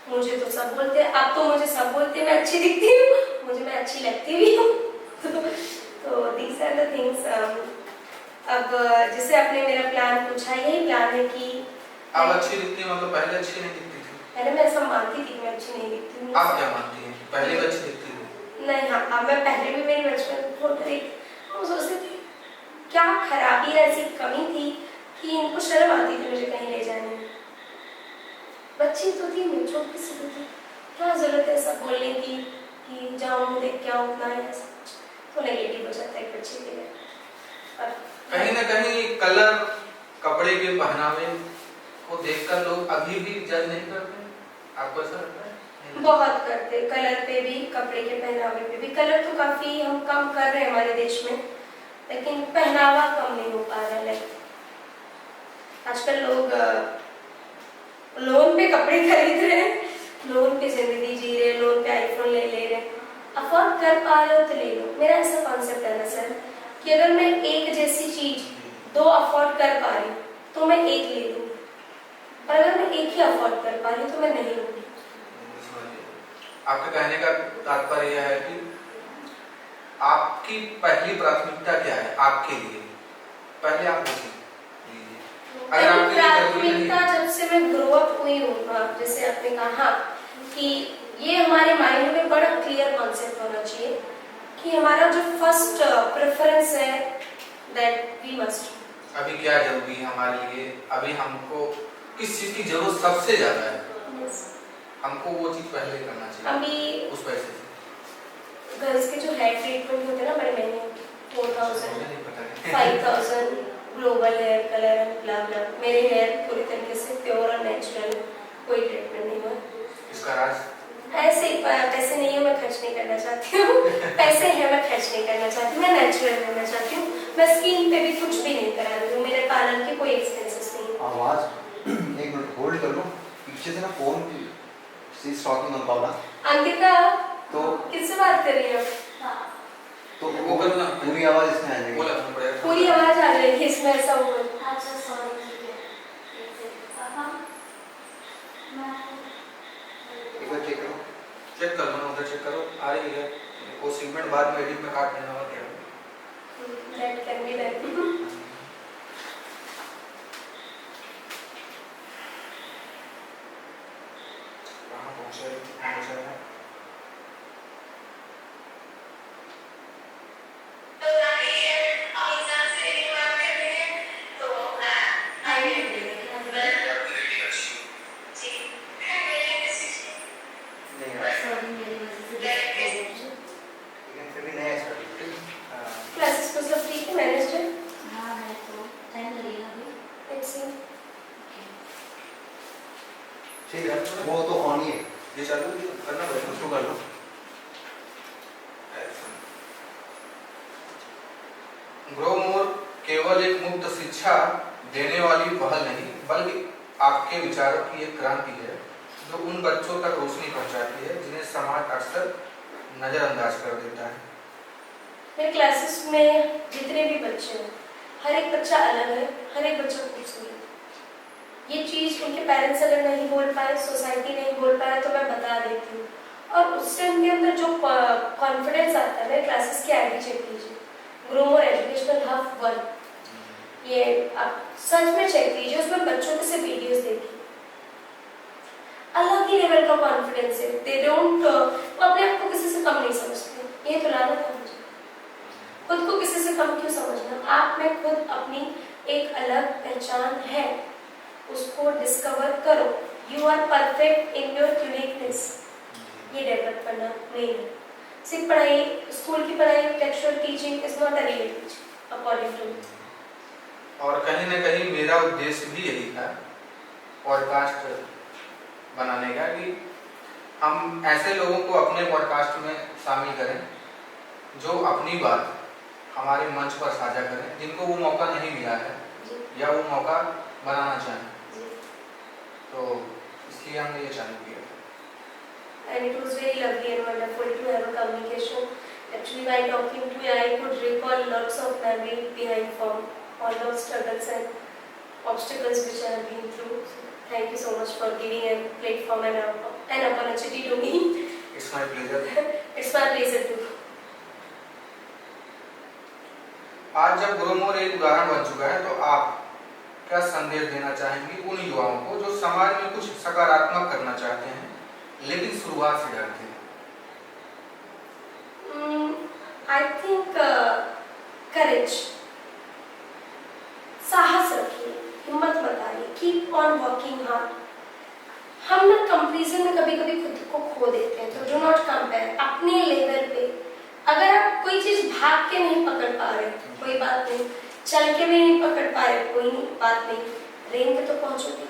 मुझे तो सब बोलते हैं, आप तो मुझे सब बोलते हैं मैं अच्छी दिखती हूँ, मुझे मैं अच्छी लगती भी हूँ। तो दीज आर द थिंग्स। अब जैसे आपने मेरा प्लान पूछा, यही प्लान है कि आप अच्छी दिखती हैं, मतलब पहले अच्छी नहीं दिखती थी? पहले मैं ऐसा मानती थी कि मैं अच्छी नहीं दिखती हूँ। आप क्या मानती हैं, पहले भी अच्छी दिखती थी? नहीं, हाँ, अब मैं पहले भी मेरी बचपन बहुत रही वो सोचती थी क्या खराबी ऐसी कमी थी कि इनको शर्म आती थी मुझे कहीं ले जाने में। बच्ची तो थी मैं, छोटी सी तो थी, क्या जरूरत है सब बोलने की कि जाऊँ देख के आऊँ, उतना ऐसा तो नेगेटिव हो जाता है एक बच्चे के लिए। और कहीं ना कहीं कलर, कपड़े के पहनावे को देखकर लोग अभी भी जज नहीं करते, आपको ऐसा लगता है? नहीं। बहुत करते, कलर पे भी, कपड़े के पहनावे पे भी। कलर तो काफी हम कम कर रहे हैं हमारे देश में, लेकिन पहनावा कम नहीं हो पा रहा है। आजकल लोग लोन पे कपड़े खरीद रहे हैं, लोन पे जिंदगी जी रहे हैं, लोन पे आईफोन ले ले रहे हैं। अफोर्ड कर पा रहे हो तो ले लो। मेरा ऐसा कॉन्सेप्ट है ना सर कि अगर मैं एक जैसी चीज दो अफोर्ड कर पा रही हूँ तो मैं एक ले लूंगी, और अगर मैं एक ही अफोर्ड कर पा रही हूँ तो मैं नहीं लूंगी। आपके कहने का तात्पर्य यह है कि आपकी पहली प्राथमिकता क्या है आपके लिए, पहले आप लीजिए। अगर आपके लिए जरूरी नहीं प्राथमिकता है, जब से मैं ग्रो अप हुई हूँ, जैसे आपने कहा कि ये हमारे माइंड में बड़ा क्लियर कॉन्सेप्ट होना चाहिए कि हमारा जो फर्स्ट प्रेफरेंस है दैट वी मस्ट। अभी क्या जरूरी है हमारे लिए, अभी हमको किस चीज की जरूरत सबसे ज्यादा है, हमको वो चीज पहले करना चाहिए अभी उस पैसे से। गर्ल्स के जो हेयर ट्रीटमेंट होते हैं ना बड़े महंगे, 4000 मुझे नहीं पता है। 5000 ग्लोबल हेयर कलर ब्ला ब्ला। मेरे हेयर पूरी तरीके से प्योर और नेचुरल, कोई ट्रीटमेंट नहीं हुआ। इसका राज ऐसे पैसे नहीं है, मैं खर्च नहीं करना चाहती हूँ। पैसे है, मैं खर्च नहीं करना चाहती हूँ, मैं नेचुरल रहना चाहती हूँ। मैं स्किन पे भी कुछ भी नहीं करा रही हूँ, मेरे पार्लर के कोई एक्सपेंसेस नहीं है। आवाज एक मिनट होल्ड कर लो, पीछे से ना phone see talking on call. Ankita तो किससे बात कर रही हो? तो वो करो ना, पूरी आवाज इसमें आ जाएगी। बोला तुमने पड़ेगा। पूरी आवाज आ रही है इसमें, ऐसा हुआ। अच्छा सॉरी, ठीक है। एक बार चेक करो। चेक कर लो, उधर चेक करो, आ रही है। वो सेगमेंट बाद में एडिट में काट देना और क्या। That can be done. कहाँ पहुँचे हैं? नहीं आ रहा। सॉरी, मेरी वजह से डिस्टर्ब लेकिन फिर भी नया स्टार्ट। क्लासेस को सब ठीक है, मैनेज है? हाँ है, तो टाइम लगेगा अभी। Let's see. ठीक है, वो तो ऑन ही है। ये चालू करना पड़ेगा, उसको कर लो। ग्रो मोर केवल एक मुफ्त शिक्षा देने वाली पहल नहीं, बल्कि आपके विचारों की एक क्रांति है जो उन बच्चों तक रोशनी पहुंचाती है जिन्हें समाज अक्सर नजरअंदाज कर देता है। मेरे क्लासेस में जितने भी बच्चे हैं, हर एक बच्चा अलग है, हर एक बच्चा खूबसूरत है। ये चीज उनके पेरेंट्स अगर नहीं बोल पाए, सोसाइटी नहीं बोल पाए, तो मैं बता देती हूँ। और उससे उनके अंदर जो कॉन्फिडेंस आता है, मेरे क्लासेस की आईडी चेक कीजिए, ग्रो मोर एजुकेशनल हब 1, ये आप सच में चेक कीजिए, उसमें बच्चों के से वीडियोस देखिए, अलग ही लेवल का कॉन्फिडेंस है। दे डोंट, वो अपने आप को किसी से कम नहीं समझते। ये तो लानत है मुझे, खुद को किसी से कम क्यों समझना? आप में खुद अपनी एक अलग पहचान है, उसको डिस्कवर करो। You are perfect in your uniqueness. ये डेवलप करना मेन है। सिर्फ पढ़ाई, स्कूल की पढ़ाई, textual teaching is not a real teaching according to me. और कहीं ना कहीं मेरा उद्देश्य भी यही था पॉडकास्ट बनाने का, कि हम ऐसे लोगों को अपने पॉडकास्ट में शामिल करें जो अपनी बात हमारे मंच पर साझा करें, जिनको वो मौका नहीं मिला है या वो मौका बनाना चाहें। तो इसलिए हमने ये चालू किया। And it was very lovely and wonderful to have a communication. Actually, while talking to you, I could recall lots of memory behind from all those struggles and obstacles which I have been through. So, thank you so much for giving a platform and an opportunity to me. It's my pleasure. It's my pleasure too. आज जब grow more एक उदाहरण बन चुका है, तो आप क्या संदेश देना चाहेंगे उन युवाओं को जो समाज में कुछ सकारात्मक करना चाहते हैं लेकिन शुरुआत से डरते हैं? I think courage. साहस रखिए, हिम्मत मत हारिए, कीप ऑन वर्किंग हार्ड। हम ना कंपैरिजन में कभी कभी खुद को खो देते हैं, तो डू नॉट कंपेयर। अपने लेवल पे अगर आप कोई चीज भाग के नहीं पकड़ पा रहे कोई बात नहीं, चल के भी नहीं पकड़ पा रहे कोई नहीं बात नहीं, रेंज पे तो पहुंचोगे,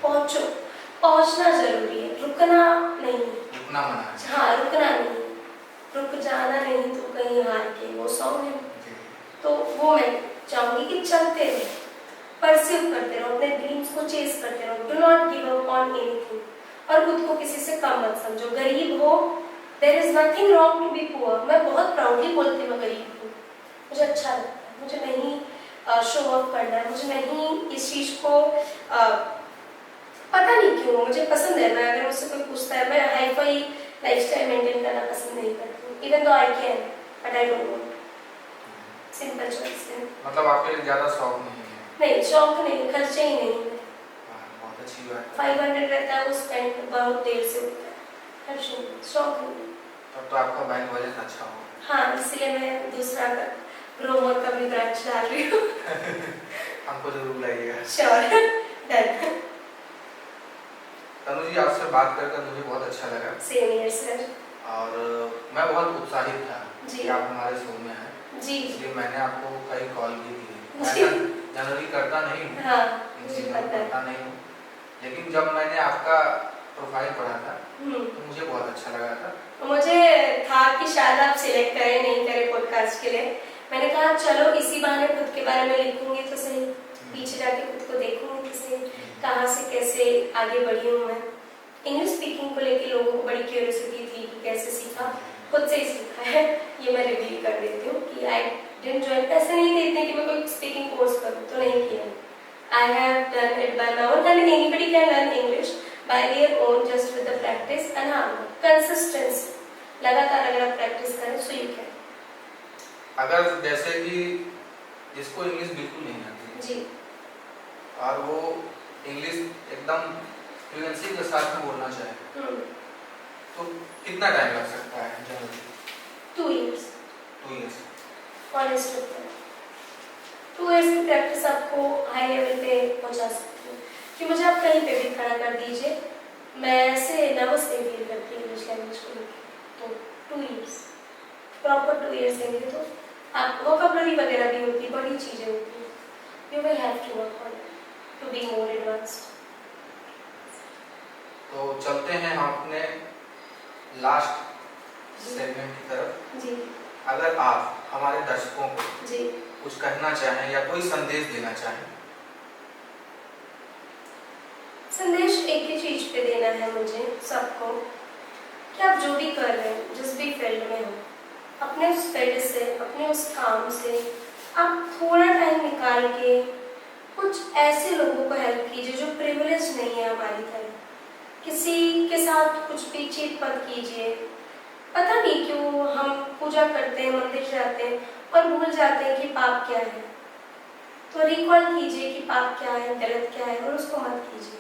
पहुंचो। पहुंचना जरूरी है, रुकना नहीं। रुकना मना है। हाँ, रुकना नहीं, रुक जाना नहीं तो कहीं हार के, वो सॉन्ग है। तो वो मैं चाहूंगी कि चलते रहो, परस्यू करते रहो, अपने ड्रीम्स को चेस करते रहो, do not give up on anything. और खुद को किसी से कम मत समझो। गरीब हो, there is nothing wrong to be poor. मैं बहुत प्राउडली बोलती हूँ मैं गरीब हूँ, मुझे अच्छा लगता है, मुझे नहीं शो ऑफ करना है, मुझे नहीं इस चीज को पता नहीं क्यों मुझे पसंद है। मैं अगर मुझसे कोई पूछता है, मैं हाई फाई लाइफस्टाइल मेंटेन करना पसंद नहीं करती हूँ, even though I can but I don't want. Simple choice है। मतलब आपके लिए ज्यादा शौक नहीं है? नहीं, शौक नहीं, खर्चे ही नहीं है। बहुत अच्छी बात है। 500 रहता है, वो स्पेंड बहुत देर से होता है, खर्च नहीं, शौक नहीं। तब तो आपका बैंक बैलेंस अच्छा होगा। हाँ, इसलिए मैं दूसरा ग्रोमर का भी ब्रांच डाल रही हूँ। हमको जरूर लाइएगा। Sure, done. तनु जी, आपसे बात कर मुझे बहुत अच्छा लगा। Same here sir. और मैं बहुत उत्साहित था जी। कि आप हमारे शो में हैं। जी। इसलिए मैंने आपको कई कॉल की थी। जी। मैं जनरली करता नहीं हूँ, हाँ, इन मुझे चीज़ों को पता है। करता नहीं हूँ, लेकिन जब मैंने आपका प्रोफाइल पढ़ा था हम्म। तो मुझे बहुत अच्छा लगा था। मुझे था कि शायद आप सिलेक्ट करें नहीं करें पॉडकास्ट के लिए। मैंने कहा चलो इसी बहाने खुद के बारे में लिखूंगी तो सही, पीछे जाके खुद को देखूंगी कि सही कहाँ से कैसे आगे बढ़ी हूँ मैं। इंग्लिश स्पीकिंग को लेके लोगों को बड़ी क्यूरियोसिटी थी कि कैसे सीखा, खुद से ही सीखा है, ये मैं रिवील कर देती हूँ कि आई डिडंट जॉइन। पैसे नहीं देते कि मैं कोई स्पीकिंग कोर्स करूँ, तो नहीं किया। I have done it by my own and anybody can learn English by their own just with the practice and hard work, consistency. लगातार अगर आप प्रैक्टिस करें सो यू कैन। अगर जैसे कि जिसको इंग्लिश बिल्कुल नहीं आती जी। और वो इंग्लिश एकदम फ्लुएंसी के साथ में बोलना चाहे तो कितना टाइम लग सकता है जनरली? 2 years 2 years। ऑनेस्ट होता है। 2 years की प्रैक्टिस आपको हाई लेवल पे पहुंचा सकती है। कि मुझे आप कहीं पे भी खड़ा कर दीजिए, मैं ऐसे नर्वस नहीं फील करती इंग्लिश लैंग्वेज को लेकर। तो 2 years, प्रॉपर 2 years देंगे तो आप वोकैबुलरी वगैरह भी होती है, बड़ी चीजें होती हैं। You will have to work on it to be more advanced. तो चलते हैं हम अपने लास्ट सेगमेंट की तरफ। जी। अगर आप हमारे दर्शकों को जी। कुछ कहना चाहें या कोई संदेश देना चाहें? संदेश एक ही चीज पे देना है मुझे सबको कि आप जो भी कर रहे हैं, जिस भी फील्ड में हो, अपने उस फील्ड से, अपने उस काम से आप थोड़ा टाइम निकाल के कुछ ऐसे लोगों को हेल्प कीजिए जो प्रिविलेज नहीं है हमारी तरह। किसी के साथ कुछ भी चीट मत कीजिए। पता नहीं क्यों हम पूजा करते हैं, मंदिर जाते हैं और भूल जाते हैं कि पाप क्या है। तो रिकॉल कीजिए कि पाप क्या है, गलत क्या है, और उसको मत कीजिए।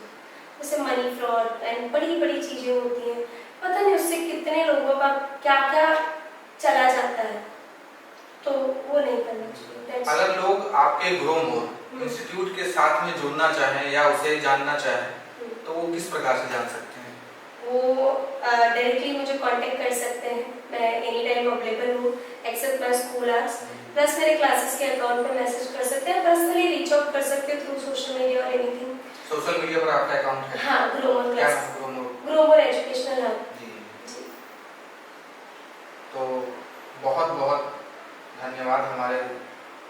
जैसे मनी फ्रॉड एंड बड़ी बड़ी चीजें होती हैं, पता नहीं उससे कितने लोगों का क्या क्या चला जाता है, तो वो नहीं करना चाहिए। अगर लोग आपके ग्रोमोर इंस्टीट्यूट के साथ में जुड़ना चाहें या उसे जानना चाहें तो वो किस प्रकार से जान सकते हैं? वो डायरेक्टली मुझे कांटेक्ट कर सकते हैं। मैं एनी टाइम अवेलेबल हूँ except my school hours. Plus मेरे क्लासेस के अकाउंट पे मैसेज कर सकते हैं, पर्सनली रीच आउट कर सकते हैं थ्रू सोशल मीडिया और एनीथिंग। सोशल मीडिया पर आपका अकाउंट है? हाँ, ग्रोमर क्या क्लासेस, ग्रोमर एजुकेशनल हब। जी। तो बहुत बहुत धन्यवाद हमारे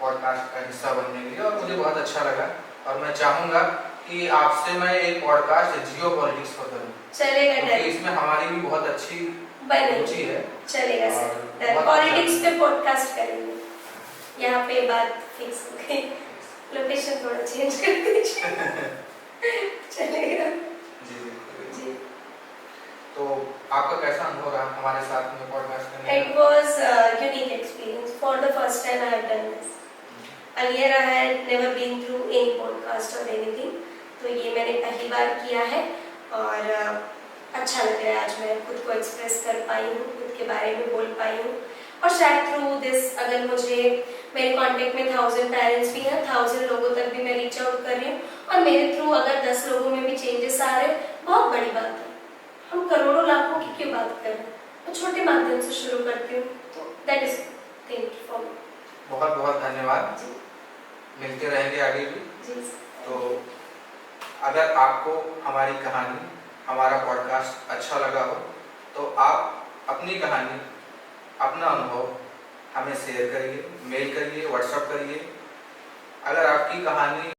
पॉडकास्ट का हिस्सा बनने के लिए, और मुझे बहुत अच्छा लगा। और मैं चाहूँगा कि आपसे मैं एक पॉडकास्ट जियो पॉलिटिक्स पर करूँ। चलेगा, क्योंकि इसमें हमारी भी बहुत अच्छी रुचि है। चलेगा सर, पॉलिटिक्स पे पॉडकास्ट करेंगे। यहाँ पे बात फिक्स हो गई, लोकेशन थोड़ा चेंज कर दीजिए। चलेगा जी। तो आपका कैसा अनुभव रहा हमारे साथ में पॉडकास्ट करने? It was a unique experience. For the first time I have done this. Earlier I had never been through any podcast or anything. तो ये मैंने पहली बार किया है और अच्छा लग रहा है। आज मैं खुद को एक्सप्रेस कर पाई हूँ, खुद के बारे में बोल पाई हूँ, और शायद थ्रू दिस अगर मुझे मेरे कांटेक्ट में 1000 पेरेंट्स भी हैं, 1000 लोगों तक भी मैं रीच आउट कर रही हूँ और मेरे थ्रू अगर 10 लोगों में भी चेंजेस आ रहे हैं, बहुत बड़ी बात है। हम करोड़ों लाखों की क्यों बात कर रहे हैं? मैं छोटे माध्यम से शुरू करती हूँ, तो that is thing for me. बहुत बहुत धन्यवाद, जी मिलते रहेंगे आगे भी। जी तो अगर आपको हमारी कहानी, हमारा पॉडकास्ट अच्छा लगा हो तो आप अपनी कहानी, अपना अनुभव हमें शेयर करिए, मेल करिए, व्हाट्सएप करिए। अगर आपकी कहानी